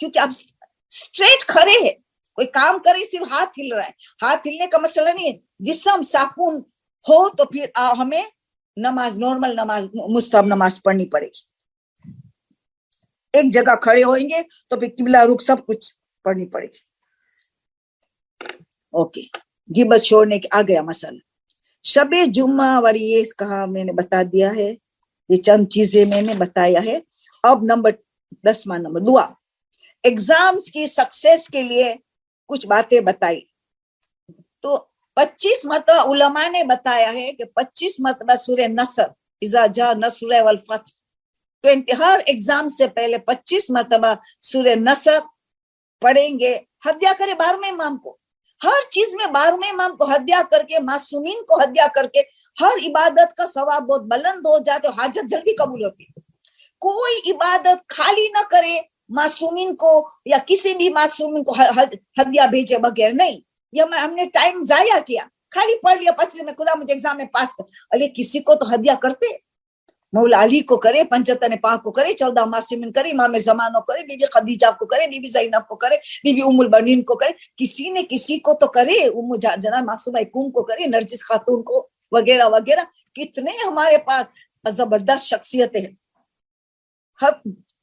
A: کیونکہ آپ اسٹریٹ کھڑے ہیں, کوئی کام کرے صرف ہاتھ ہل رہا ہے, ہاتھ ہلنے کا مسئلہ نہیں ہے, جسم ساکون ہو تو پھر ہمیں نماز, نارمل نماز, مستحب نماز پڑھنی پڑے گی. ایک جگہ کھڑے ہوئیں گے تو پھر قبلہ رخ سب کچھ پڑھنی پڑے گی. اوکے, غیبت چھوڑنے کے آ گیا مسئلہ. شب جمعہ اور یہ کہا میں نے بتا دیا ہے, یہ چند چیزیں میں نے بتایا ہے. اب نمبر 10واں نمبر, دعا. ایگزامز کی سکسیس کے لیے کچھ باتیں بتائی. تو 25 مرتبہ علماء نے بتایا ہے کہ 25 مرتبہ سورہ نصر, اذا جاء نصر والفتح, 20 ہر ایگزام سے پہلے 25 مرتبہ سورہ نصر پڑھیں گے. ہدیہ کرے 12ویں امام کو, ہر چیز میں 12ویں امام کو ہدیہ کر کے, معصومین کو ہدیہ کر کے ہر عبادت کا ثواب بہت بلند ہو جاتے, حاجت جلدی قبول ہوتی. کوئی عبادت خالی نہ کرے معصومین کو, یا کسی بھی معصومین کو ہدیہ بھیجے بغیر نہیں. یہ ہم نے ٹائم ضائع کیا, خالی پڑھ لیا 25 میں, خدا مجھے ایگزام میں پاس کر. ارے کسی کو تو ہدیہ کرتے, مولا علی کو کرے, پنجتن پاک کو کرے, 14 معصومین کرے, امام زمانہ کو کرے, بی بی خدیجہ کو کرے, بی بی زینب کو کرے, بی بی ام البنین کو کرے, کسی نے کسی کو تو کرے, جناب معصومہ کم کو کرے, نرجس خاتون کو, وغیرہ وغیرہ. کتنے ہمارے پاس زبردست شخصیتیں ہیں,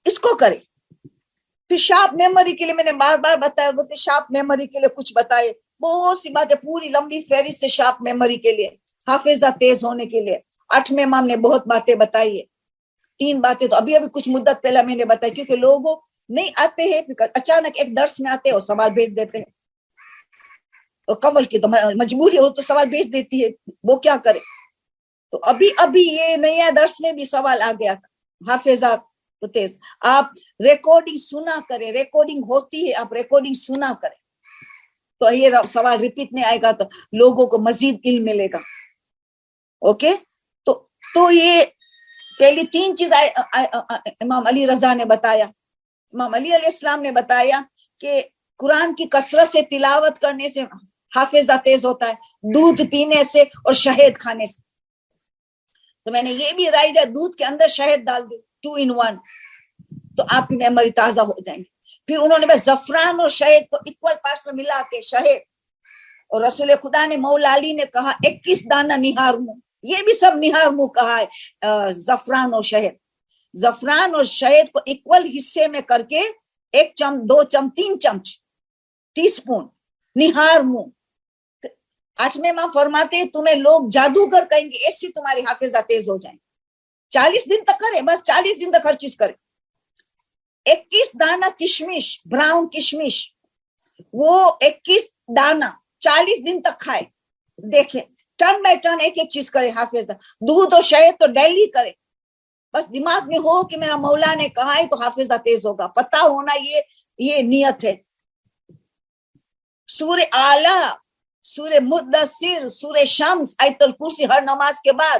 A: اس کو کرے. پھر شارپ میموری کے لیے میں نے بار بار بتایا, بولتے شارپ میموری کے لیے کچھ بتائے, بہت سی باتیں, پوری لمبی فہرست ہے شارپ میموری کے لیے, حافظہ تیز ہونے کے لیے. 8ویں امام نے بہت باتیں بتائی ہے. 3 باتیں تو ابھی کچھ مدت پہلے میں نے بتائی, کیونکہ لوگوں نہیں آتے ہیں, اچانک ایک درس میں آتے ہیں اور سوال بھیج دیتے ہیں, اور قبل کی تو مجبوری ہو تو سوال بھیج دیتی ہے, وہ کیا کرے. تو ابھی یہ نیا درس میں بھی سوال آ گیا تھا, حافظہ تیز. آپ ریکارڈنگ سنا کرے, ریکارڈنگ ہوتی ہے, آپ ریکارڈنگ سنا کرے تو یہ سوال ریپیٹ نہیں آئے گا, تو لوگوں کو مزید علم ملے گا. اوکے, تو یہ پہلی 3 چیز امام علی رضا نے بتایا. امام علی علیہ السلام نے بتایا کہ قرآن کی کثرت سے تلاوت کرنے سے حافظہ تیز ہوتا ہے, دودھ پینے سے اور شہد کھانے سے. تو میں نے یہ بھی رائے دیا, دودھ کے اندر شہد ڈال دو, 2 in 1, تو آپ کی میموری تازہ ہو جائیں گی. پھر انہوں نے بس زعفران اور شہد کو اکول پارٹس میں ملا کے شہد, اور رسول خدا نے مولا علی نے کہا 21 دانہ نہار منہ, یہ بھی سب نہار منہ کہا ہے. زعفران اور شہد, زعفران اور شہد کو اکول حصے میں کر کے 1 چمچ 2 چمچ 3 چمچ ٹی سپون نہار منہ. 8ویں امام فرماتے ہیں تمہیں لوگ جادوگر کہیں گے, ایسی تمہاری حافظہ تیز ہو جائیں. 40 دن تک کرے, بس 40 دن تک ہر چیز کرے. 21 دانہ کشمش, براؤن کشمش, وہ 21 دانہ 40 دن تک کھائے. دیکھیں ٹرن بائی ٹرن ایک چیز کرے حافظہ. دودھ اور شہد تو ڈیلی کرے, بس دماغ میں ہو کہ میرا مولا نے کہا ہے تو حافظہ تیز ہوگا, پتہ ہونا یہ نیت ہے. سورہ اعلی, سورہ مدثر, سورہ شمس, آیت الکرسی ہر نماز کے بعد.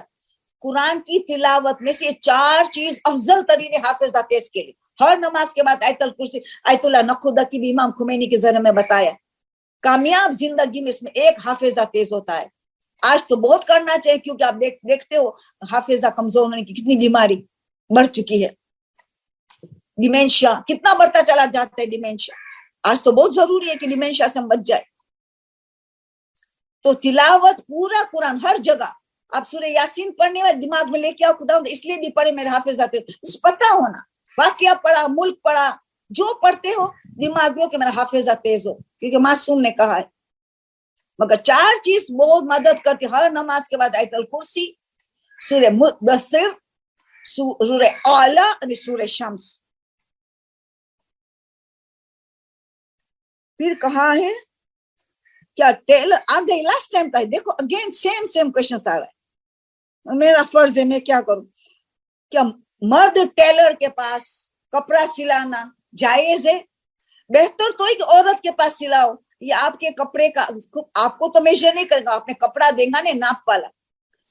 A: قرآن کی تلاوت میں سے 4 چیز افضل ترین حافظہ تیز کے لیے. ہر نماز کے بعد آیت الکرسی, آیت اللہ نقودہ کی بھی امام خمینی کے ذریعے میں بتایا. کامیاب زندگی میں اس میں ایک حافظہ تیز ہوتا ہے. آج تو بہت کرنا چاہیے, کیونکہ آپ دیکھتے ہو حافظہ کمزور ہونے کی کتنی بیماری بڑھ چکی ہے. ڈیمینشیا کتنا بڑھتا چلا جاتا ہے, ڈیمینشیا. آج تو بہت ضروری ہے کہ ڈیمینشیا سے ہم بچ جائے. تو تلاوت پورا قرآن ہر جگہ, آپ سورہ یاسین پڑھنے والے دماغ میں لے کے آؤ, خدا اس لیے بھی پڑھے میرے حافظہ تیز, پتہ ہونا, واقعہ پڑھا, ملک پڑھا, جو پڑھتے ہو دماغ میں کہ میرا حافظہ تیز ہو, کیونکہ معصوم نے کہا ہے. مگر 4 چیز بہت مدد کرتی ہر نماز کے بعد, آیت الکرسی, سورہ مدثر, سورہ اعلی اور سورہ شمس. پھر کہا ہے کیا ٹیلر آ گئی لاسٹ ٹائم کا ہے, دیکھو اگین سیم کوشچن آ رہا ہے. میرا فرض ہے میں کیا کروں, کیا مرد ٹیلر کے پاس کپڑا سلانا جائز ہے؟ بہتر تو ہے کہ عورت کے پاس سلاؤ. یہ آپ کے کپڑے کا, آپ کو تو میجر نہیں کرے گا, آپ نے کپڑا دے گا نا ناپ والا,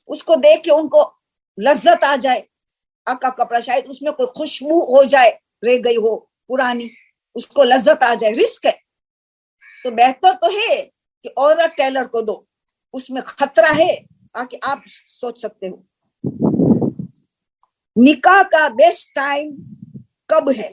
A: اس کو دیکھ کے ان کو لذت آ جائے. آپ کا کپڑا شاید اس میں کوئی خوشبو ہو جائے, رہ گئی ہو پرانی, اس کو لذت آ جائے, رسک ہے. تو بہتر تو ہے کہ عورت ٹیلر کو دو, اس میں خطرہ ہے. آکے آپ سوچ سکتے ہو نکاح کا بیسٹ ٹائم کب ہے.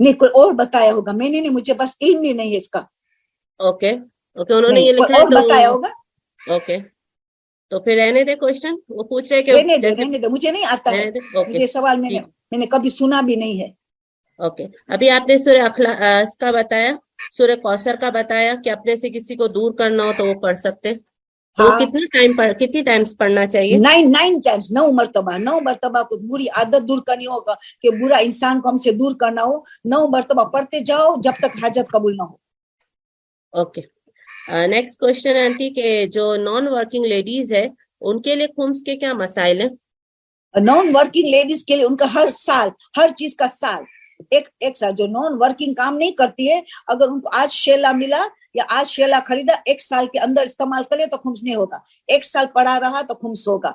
A: نہیں کوئی اور بتایا ہوگا, میں نے نہیں, مجھے بس علم ہی نہیں ہے اس کا.
B: اوکے اوکے, انہوں نے
A: نہیں
B: یہ
A: کوئی
B: لکھا ہے
A: اور بتایا ہوگا.
B: اوکے, تو پھر رہنے دے کوشچن, وہ پوچھ رہے کہ
A: رہنے دے, مجھے نہیں آتا ہے,
B: اوکے
A: مجھے سوال میں نے کبھی سنا بھی نہیں ہے.
B: اوکے, ابھی آپ نے سورہ اخلاص کا بتایا, سورہ کوثر کا بتایا کہ اپنے سے کسی کو دور کرنا ہو تو وہ پڑھ سکتے, تو وہ کتنی ٹائمز پڑھنا چاہیے؟
A: 9 ٹائمز, 9 مرتبہ کو بری عادت دور کرنی ہوگا, کہ برا انسان کو ہم سے دور کرنا ہو, 9 مرتبہ پڑھتے جاؤ جب تک حاجت قبول نہ ہو.
B: اوکے, نیکسٹ کوشچن ہے آنٹی کہ جو نان ورکنگ لیڈیز ہے ان کے لیے خمس کے کیا مسائل ہیں؟
A: نان ورکنگ لیڈیز کے لیے ان کا ہر سال, ہر چیز کا سال, ایک سال, جو نان ورکنگ کام نہیں کرتی ہے, اگر ان کو آج شیلا ملا یا آج شیلا خریدا, 1 سال کے اندر استعمال کرے تو خمس نہیں ہوگا, 1 سال پڑا رہا تو خمس ہوگا.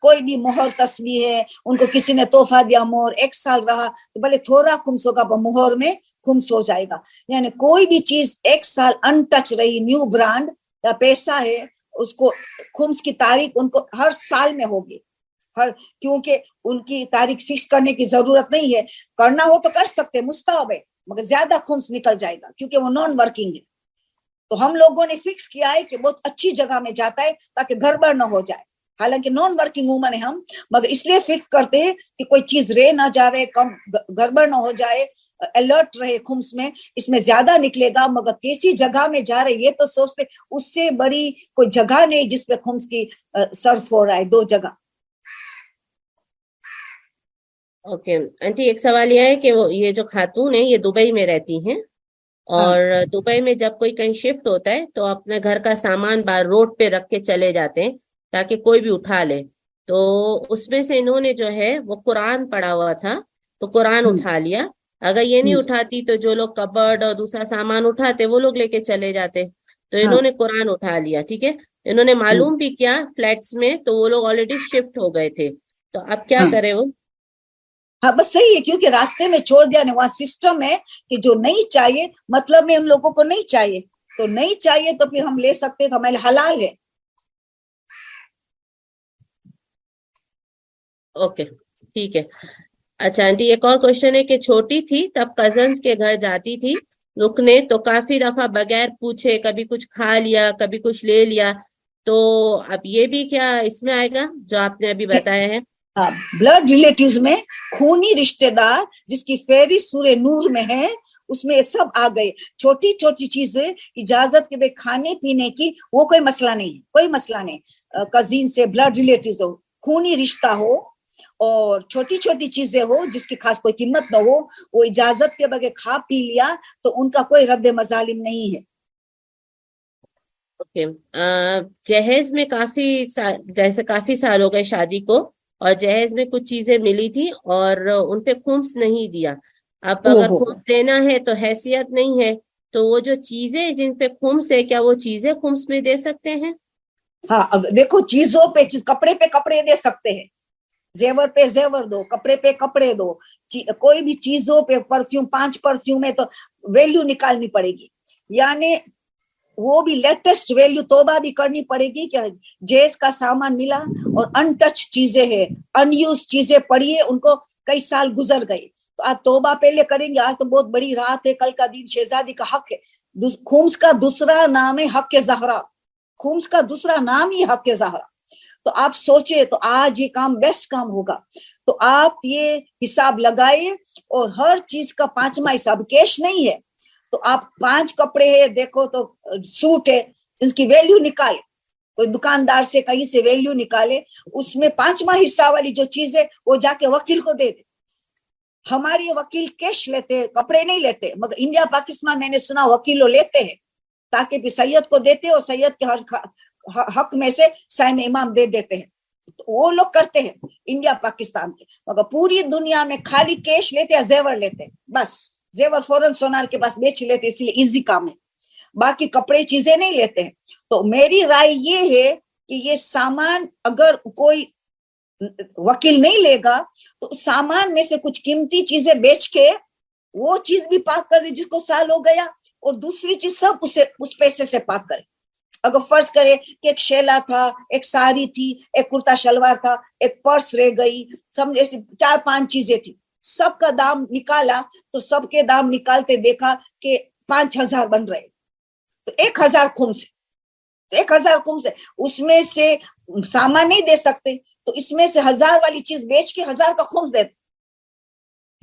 A: کوئی بھی مہر تسبیح ہے, ان کو کسی نے تحفہ دیا مہر, 1 سال رہا تو بھلے تھوڑا خمس ہوگا, پر مہر میں خمس ہو جائے گا. یعنی کوئی بھی چیز 1 سال ان ٹچ رہی, نیو برانڈ یا پیسہ ہے, اس کو خمس کی تاریخ ان کو ہر سال میں ہوگی, کیونکہ ان کی تاریخ فکس کرنے کی ضرورت نہیں ہے, کرنا ہو تو کر سکتے, مستحب ہے, مگر زیادہ خمس نکل جائے گا کیونکہ وہ نان ورکنگ ہے. تو ہم لوگوں نے فکس کیا ہے کہ بہت اچھی جگہ میں جاتا ہے تاکہ گڑبڑ نہ ہو جائے, حالانکہ نان ورکنگ وومن ہے ہم, مگر اس لیے فکس کرتے ہیں کہ کوئی چیز رہ نہ جائے, کم گڑبڑ نہ ہو جائے, الرٹ رہے خمس میں, اس میں زیادہ نکلے گا مگر کیسی جگہ میں جا رہے یہ تو سوچتے, اس سے بڑی کوئی جگہ نہیں جس پہ خمس کی صرف ہو رہا ہے, 2 جگہ.
B: اوکے آنٹی, ایک سوال یہ ہے کہ وہ یہ جو خاتون ہے یہ دبئی میں رہتی ہیں, اور دبئی میں جب کوئی کہیں شفٹ ہوتا ہے تو اپنے گھر کا سامان باہر روڈ پہ رکھ کے چلے جاتے ہیں تاکہ کوئی بھی اٹھا لے. تو اس میں سے انہوں نے جو ہے وہ قرآن پڑھا ہوا تھا تو قرآن اٹھا لیا, اگر یہ نہیں اٹھاتی تو جو لوگ کبرڈ اور دوسرا سامان اٹھاتے وہ لوگ لے کے چلے جاتے, تو انہوں نے قرآن اٹھا لیا, ٹھیک ہے, انہوں نے معلوم بھی کیا فلیٹس میں تو وہ لوگ آلریڈی شفٹ ہو گئے تھے, تو اب کیا کرے وہ؟
A: ہاں بس صحیح ہے, کیونکہ راستے میں چھوڑ دیا, وہاں سسٹم ہے کہ جو نہیں چاہیے, مطلب میں ہم لوگوں کو نہیں چاہیے, تو نہیں چاہیے تو پھر ہم لے سکتے, تو ہمیں حلال ہے.
B: اوکے ٹھیک ہے. اچھا آنٹی, ایک اور کوشچن ہے کہ چھوٹی تھی تب کزنس کے گھر جاتی تھی رکنے, تو کافی دفعہ بغیر پوچھے کبھی کچھ کھا لیا کبھی کچھ لے لیا, تو اب یہ بھی کیا اس میں آئے گا جو آپ نے ابھی بتایا ہے؟
A: بلڈ ریلیٹیوز میں خونی رشتہ دار جس کی فہرست سورہ نور میں ہے, اس میں یہ سب آ گئے. چھوٹی چھوٹی چیزیں اجازت کے کھانے پینے کی, وہ کوئی مسئلہ نہیں, کوئی مسئلہ نہیں. کزین سے بلڈ ریلیٹیوز ہو, خونی رشتہ ہو, اور چھوٹی چھوٹی چیزیں ہو جس کی خاص کوئی قیمت نہ ہو, وہ اجازت کے بغیر کھا پی لیا تو ان کا کوئی رد مظالم نہیں ہے.
B: اوکے, جہیز میں جیسے کافی سال ہو گئے شادی کو, اور جہیز میں کچھ چیزیں ملی تھی اور ان پہ خمس نہیں دیا. اب اگر خمس دینا ہے تو حیثیت نہیں ہے, تو وہ جو چیزیں جن پہ خمس ہے کیا وہ چیزیں خمس میں دے سکتے ہیں؟
A: ہاں دیکھو, چیزوں پہ کپڑے پہ کپڑے دے سکتے ہیں, زیور پہ زیور دو, کپڑے پہ کپڑے دو, کوئی بھی چیزوں پہ پرفیوم, 5 پرفیوم ہے تو ویلیو نکالنی پڑے گی, یعنی وہ بھی لیٹسٹ ویلیو توبہ بھی کرنی پڑے گی کہ جیز کا سامان ملا اور ان ٹچ چیزیں ہیں, ان یوز چیزیں پڑی ہے, ان کو کئی سال گزر گئے, تو آج توبہ پہلے کریں گے, آج تو بہت بڑی رات ہے, کل کا دن شہزادی کا حق ہے. خمس کا دوسرا نام ہے حق زہرا, خمس کا دوسرا نام ہی حق زہرا. تو آپ سوچے تو آج یہ کام بیسٹ کام ہوگا, تو آپ یہ حساب لگائے, اور ہر چیز کا 5واں حساب, کیش نہیں ہے تو آپ 5 کپڑے ہیں, دیکھو تو سوٹ ہے, اس کی ویلیو نکالے, کوئی دکاندار سے کہیں سے ویلیو نکالے, اس میں 5واں حصہ والی جو چیز ہے وہ جا کے وکیل کو دے دے. ہمارے وکیل کیش لیتے, کپڑے نہیں لیتے, مگر انڈیا پاکستان میں نے سنا وکیلوں لیتے ہیں, تاکہ بھی سید کو دیتے اور سید کے حق میں سے سائن امام دے دیتے ہیں, وہ لوگ کرتے ہیں انڈیا پاکستان کے. مگر پوری دنیا میں خالی کیش لیتے یا زیور لیتے, بس زیور فوراً سونار کے پاس بیچ لیتے, اس لیے ایزی کام ہے, باقی کپڑے چیزیں نہیں لیتے ہیں. تو میری رائے یہ ہے کہ یہ سامان اگر کوئی وکیل نہیں لے گا تو سامان میں سے کچھ قیمتی چیزیں بیچ کے وہ چیز بھی پاک کر دے جس کو سال ہو گیا, اور دوسری چیز سب اس پیسے سے پاک کرے. اگر فرض کرے کہ ایک شیلا تھا, ایک ساری تھی, ایک کرتا شلوار تھا, ایک پرس رہ گئی, سمجھے 4-5 چیزیں تھی, سب کا دام نکالا تو سب کے دام نکالتے دیکھا کہ 5,000 بن رہے, تو 1,000 خمس ہے, تو 1,000 خمس ہے, اس میں سے سامان نہیں دے سکتے تو اس میں سے 1,000 والی چیز بیچ کے 1,000 کا خمس دے.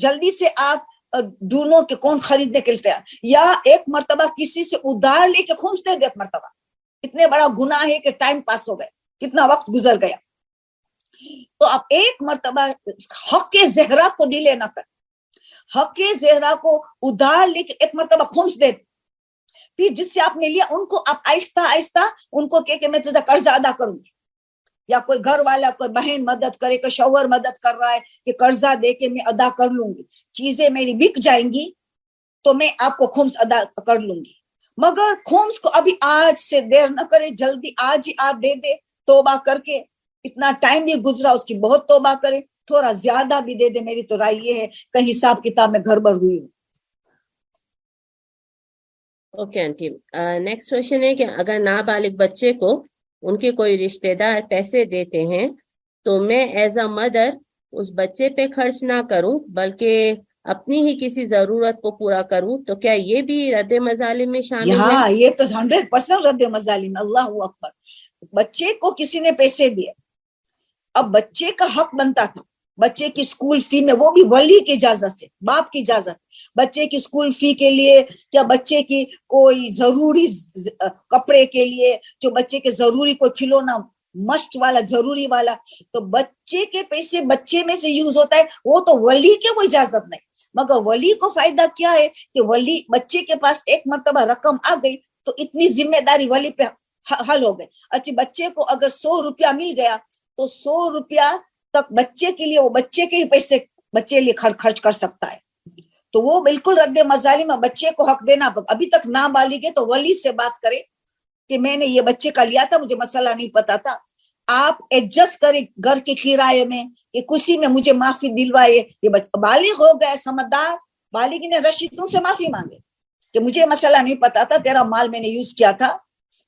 A: جلدی سے آپ ڈھونڈو کہ کون خریدنے کے لیے, یا ایک مرتبہ کسی سے ادھار لے کے خمس دے دو ایک مرتبہ. اتنے بڑا گناہ ہے کہ ٹائم پاس ہو گئے, کتنا وقت گزر گیا. تو آپ ایک مرتبہ حق زہرا کو ڈیلے نہ کر, حق زہرا کو ادھار لے کے ایک مرتبہ خمس دے. پھر جس سے آپ نے لیا ان کو آپ آہستہ آہستہ ان کو کہ میں تجھے قرض ادا کروں گی, یا کوئی گھر والا کوئی بہن مدد کرے, کوئی شوہر مدد کر رہا ہے کہ قرضہ دے کے میں ادا کر لوں گی, چیزیں میری بک جائیں گی تو میں آپ کو خمس ادا کر لوں گی. مگر خمس کو ابھی آج سے دیر نہ کرے, جلدی آج ہی آپ دے دے توبہ کر کے. اتنا ٹائم بھی گزرا, اس کی بہت توبہ کرے, تھوڑا زیادہ بھی دے دے. میری تو رائے یہ ہے کہیں حساب کتاب میں گڑبڑ ہوئی ہو.
B: اوکے آنٹی, نیکسٹ کوشچن ہے کہ اگر نابالغ بچے کو ان کے کوئی رشتے دار پیسے دیتے ہیں تو میں ایز اے مدر اس بچے پہ خرچ نہ کروں بلکہ اپنی ہی کسی ضرورت کو پورا کروں, تو کیا یہ بھی رد مظالم میں شامل ہے؟
A: ہاں, یہ تو 100% رد مظالم. اللہ اکبر. بچے کو کسی نے پیسے دیے, اب بچے کا حق بنتا تھا بچے کی اسکول فی میں, وہ بھی ولی کی اجازت سے, باپ کی اجازت, بچے کی اسکول فی کے لیے, کیا بچے کی کوئی ضروری کپڑے کے لیے, جو بچے کے ضروری کوئی کھلونا مسٹ والا ضروری والا, تو بچے کے پیسے بچے میں سے یوز ہوتا ہے, وہ تو ولی کے وہ اجازت نہیں. مگر ولی کو فائدہ کیا ہے کہ ولی بچے کے پاس ایک مرتبہ رقم آ گئی تو اتنی ذمہ داری ولی پہ حل ہو گئی. اچھا, بچے کو اگر 100 روپیہ مل گیا تو 100 روپیہ تک بچے کے لیے, وہ بچے کے ہی پیسے بچے لیے خرچ کر سکتا ہے. تو وہ بالکل رد مظالم, بچے کو حق دینا. ابھی تک نابالغ ہے تو ولی سے بات کرے کہ میں نے یہ بچے کا لیا تھا, مجھے مسئلہ نہیں پتا تھا, آپ ایڈجسٹ کریں گھر کے کرائے میں, کہ کسی میں مجھے معافی دلوائے. یہ بالغ ہو گیا, سمجھدار بالغ نے رشید تم سے معافی مانگے کہ مجھے مسئلہ نہیں پتا تھا, تیرا مال میں نے یوز کیا تھا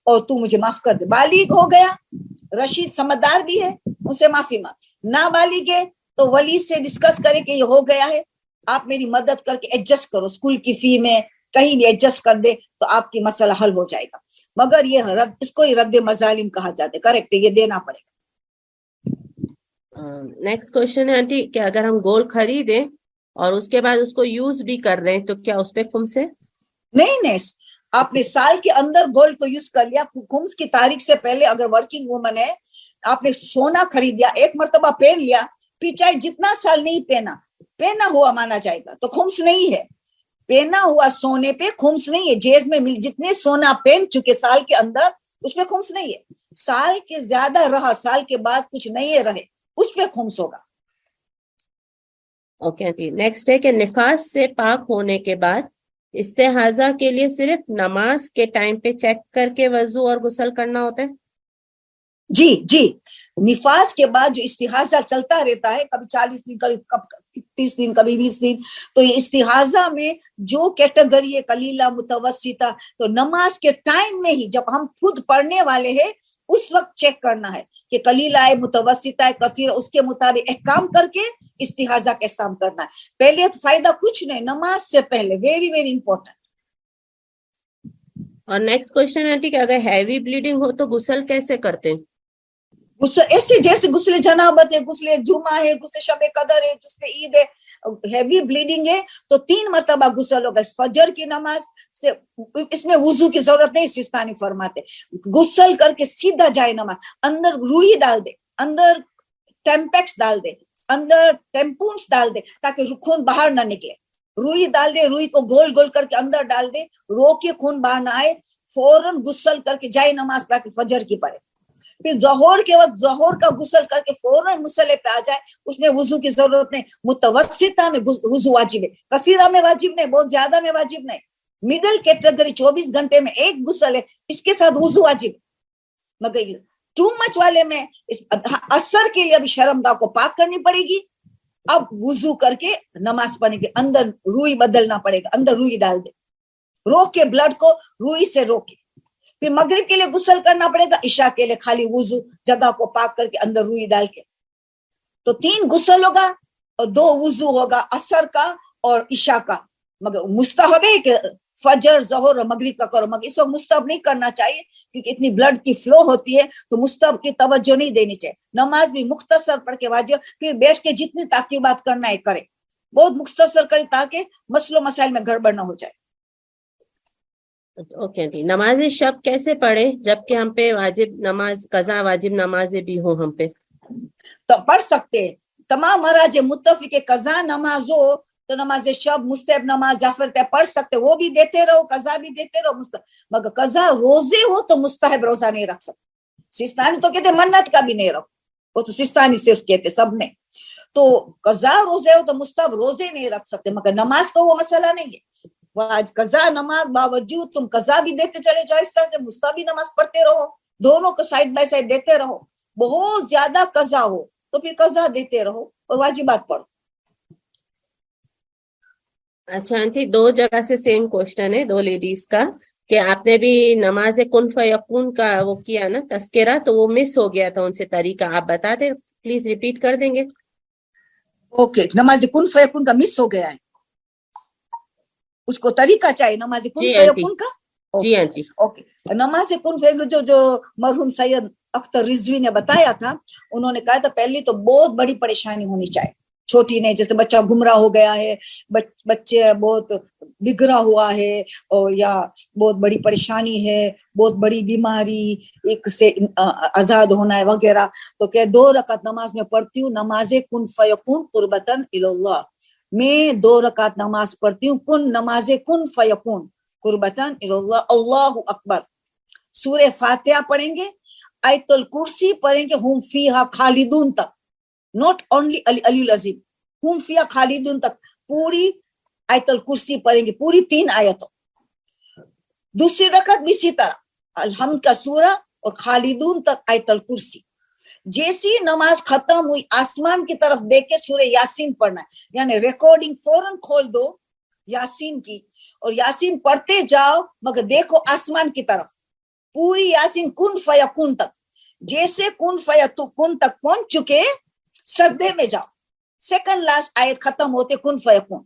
A: اور تو مجھے معاف کر دے. بالغ ہو گیا, رشید سمجھدار بھی ہے, ان سے معافی مانگ. نابالغ ہے تو ولی سے ڈسکس کرے کہ یہ ہو گیا ہے, آپ میری مدد کر کے ایڈجسٹ کرو, اسکول کی فی میں کہیں بھی ایڈجسٹ کر دے تو آپ کی مسئلہ حل ہو جائے گا. مگر یہ اس کو ہی رد مظالم کہا جاتا ہے. کریکٹ, یہ دینا پڑے گا.
B: نیکسٹ کوشچن ہے آنٹی کہ اگر ہم گولڈ خریدیں اور اس کے بعد اس کو یوز بھی کر رہے ہیں تو کیا اس پہ خمس ہے؟
A: نہیں, آپ نے سال کے اندر گولڈ کو یوز کر لیا, خمس کی تاریخ سے پہلے اگر ورکنگ وومن ہے, آپ نے سونا خریدیا, ایک مرتبہ پہن لیا, پھر چاہے جتنا سال نہیں پہنا ہوا مانا جائے گا تو خمس نہیں ہے. پہنا ہوا سونے پہ خمس نہیں ہے. جیز میں جتنے سونا پہن چکے سال کے اندر اس پہ خمس نہیں ہے. سال کے زیادہ رہا, سال کے بعد کچھ نہیں رہے, اس پہ خمس ہوگا.
B: اوکے جی, نیکسٹ ہے کہ نفاس سے پاک ہونے کے بعد استحاضہ کے لیے صرف نماز کے ٹائم پہ چیک کر کے وضو اور غسل کرنا ہوتا ہے؟
A: جی, نفاس کے بعد جو استحاضہ چلتا رہتا ہے, کبھی 40 دن, کبھی 30 دن, کبھی 20 دن, تو یہ استحاضہ میں جو کیٹیگری ہے قلیلہ, متوسطہ, تو نماز کے ٹائم میں ہی جب ہم خود پڑھنے والے ہیں اس وقت چیک کرنا ہے کہ قلیلہ ہے, متوسطہ ہے, کثیر, اس کے مطابق احکام کر کے استحاضہ کا احکام کرنا ہے. پہلے فائدہ کچھ نہیں, نماز سے پہلے, ویری ویری امپورٹنٹ.
B: اور نیکسٹ کوشچن ہے کہ اگر ہیوی بلیڈنگ ہو تو غسل کیسے کرتے ہیں؟
A: ایسے جیسے غسل جنابت ہے, غسل جمعہ ہے, غسل شب قدر ہے, غسل عید ہے. ہیوی بلیڈنگ ہے تو 3 مرتبہ غسل ہوگا. فجر کی نماز سے اس میں وضو کی ضرورت نہیں, سستانی فرماتے. غسل کر کے سیدھا جائے نماز, اندر روئی ڈال دے, اندر ٹیمپیکس ڈال دے, اندر ٹیمپونس ڈال دے تاکہ خون باہر نہ نکلے. روئی ڈال دے, روئی کو گول گول کر کے اندر ڈال دے, رو کے خون باہر نہ آئے, فوراً غسل کر کے جائے نماز پڑھ کے فجر کی پڑھے. پھر ظہر کے وقت ظہر کا غسل کر کے فوراً مصلی پہ آ جائے, اس میں وضو کی ضرورت نہیں. متوسطہ میں وضو واجب ہے, کثیرہ میں واجب نہیں, بہت زیادہ میں واجب نہیں. مڈل کیٹیگری 24 گھنٹے میں ایک غسل ہے, اس کے ساتھ وضو واجب ہے. مگر ٹو مچ والے میں اثر کے لیے ابھی شرمگاہ کو پاک کرنی پڑے گی, اب وضو کر کے نماز پڑھنے کے اندر روئی بدلنا پڑے گا, اندر روئی ڈال دے, روک کے بلڈ کو روئی سے روکے. پھر مغرب کے لیے غسل کرنا پڑے گا, عشاء کے لیے خالی وضو, جگہ کو پاک کر کے اندر روئی ڈال کے. تو 3 غسل ہوگا, اور 2 وضو ہوگا اثر کا اور عشاء کا. مگر مستحب ہے کہ فجر ظہر اور مغرب کا کرو, مگر اس وقت مستحب نہیں کرنا چاہیے کیونکہ اتنی بلڈ کی فلو ہوتی ہے تو مستحب کی توجہ نہیں دینی چاہیے. نماز بھی مختصر پڑھ کے واجب, پھر بیٹھ کے جتنی تعقیبات کرنا ہے کرے, بہت مختصر کرے تاکہ مسئلوں مسائل میں گڑبڑ نہ ہو جائے.
B: اوکے آنٹی, نماز شب کیسے پڑھے جبکہ ہم پہ واجب نماز قضا واجب نمازیں بھی ہوں ہم پہ؟
A: تو پڑھ سکتے ہیں تمام مراجع متفق قضا نماز ہو تو نماز شب مستحب نماز جعفر طے پڑھ سکتے, وہ بھی دیتے رہو, قضا بھی دیتے رہو مستحب. مگر قضا روزے ہو تو مستحب روزہ نہیں رکھ سکتے. سستانی تو کہتے منت کا بھی نہیں رکھو, وہ تو سستانی صرف کہتے سب میں. تو قضا روزے ہو تو مستحب روزے نہیں رکھ سکتے, مگر نماز کا وہ مسئلہ نہیں ہے. قضا نماز باوجود تم قضا بھی دیتے چلے جاؤ, اس طرح سے مستحب بھی نماز پڑھتے رہو, دونوں کو سائڈ بائی سائڈ دیتے رہو. بہت زیادہ قضا ہو تو پھر قضا دیتے رہو اور واجبات پڑھو.
B: اچھا آنٹی, 2 جگہ سے سیم کوشچن ہے 2 لیڈیز کا, کہ آپ نے بھی نماز کن فیکون کا وہ کیا نا تذکرہ, تو وہ مس ہو گیا تھا ان سے طریقہ, آپ بتا دیں پلیز, ریپیٹ کر دیں گے؟
A: اوکے, نماز کن فیکون کا مس ہو گیا ہے, اس کو طریقہ چاہیے نماز کن
B: جی آنٹی,
A: فیکون کا.
B: جی آنٹی.
A: اوکے, نماز کن فیکون جو مرحوم سید اختر رضوی نے بتایا تھا, انہوں نے کہا تھا پہلی تو بہت بڑی پریشانی ہونی چاہیے, چھوٹی نہیں, جیسے بچہ گمراہ ہو گیا ہے, بچے بہت بگڑا ہوا ہے, اور یا بہت بڑی پریشانی ہے, بہت بڑی بیماری, ایک سے آزاد ہونا ہے وغیرہ, تو کہ 2 رکعت نماز میں پڑھتی ہوں نماز کن فیکون قربتاً اللہ. میں 2 رکعت نماز پڑھتی ہوں نماز کن فیکون قربتاً اللہ. اللہ اکبر. سورہ فاتحہ پڑھیں گے, آیت الکرسی پڑھیں گے, ہم فیہا خالدون تک, نوٹ اونلی علی العظیم, ہم فیہا خالدون تک پوری آیت الکرسی پڑھیں گے, پوری 3 آیتوں. دوسری رکعت بھی اسی طرح الحمد کا سورہ اور خالدون تک آیت الکرسی. جیسی نماز ختم ہوئی آسمان کی طرف دیکھ کے سورہ یاسین پڑھنا ہے, یعنی ریکارڈنگ فوراً کھول دو یاسین کی اور یاسین پڑھتے جاؤ, مگر دیکھو آسمان کی طرف, پوری یاسین کن فیکون تک. جیسے کن فیکون تک پہنچ چکے سجدے میں جاؤ, سیکنڈ لاسٹ آیت ختم ہوتے کن فیکون.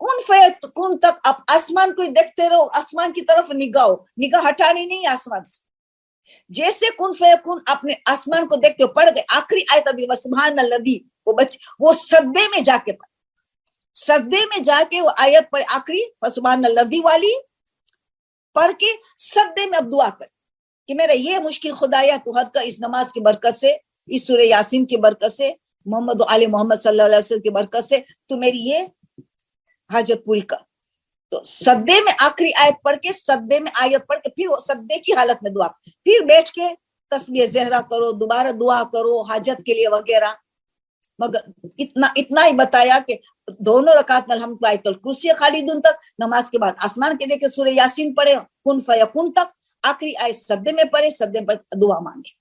A: کن فیکون تک آپ آسمان کو دیکھتے رہو, آسمان کی طرف نگاہ ہٹانی نہیں آسمان سے. جیسے کن فیکون اپنے آسمان کو دیکھتے ہو پڑھ گئے, آخری آیت ابھی سبحان الذی, وہ سجدے میں جا کے پڑھ, سجدے میں جا کے وہ آیت پڑھ آخری سبحان الذی والی پڑھ کے سجدے میں اب دعا کر کہ میرا یہ مشکل خدایا تو حد کا اس نماز کی برکت سے, اس سورہ یاسین کی برکت سے, محمد و آل محمد صلی اللہ علیہ وسلم کی برکت سے تو میری یہ حاجت پوری کر. تو سجدے میں آخری آیت پڑھ کے, سجدے میں آیت پڑھ کے, پھر وہ سجدے کی حالت میں دعا, پھر بیٹھ کے تسبیح زہرا کرو, دوبارہ دعا کرو حاجت کے لیے وغیرہ. مگر اتنا ہی بتایا کہ دونوں رکعت میں الحمد آیت الکرسی خالدون تک, نماز کے بعد آسمان کے دیکھے سورہ یاسین پڑھے کن فیکون تک, آخری آیت سجدے میں پڑھے, سجدے میں دعا مانگے.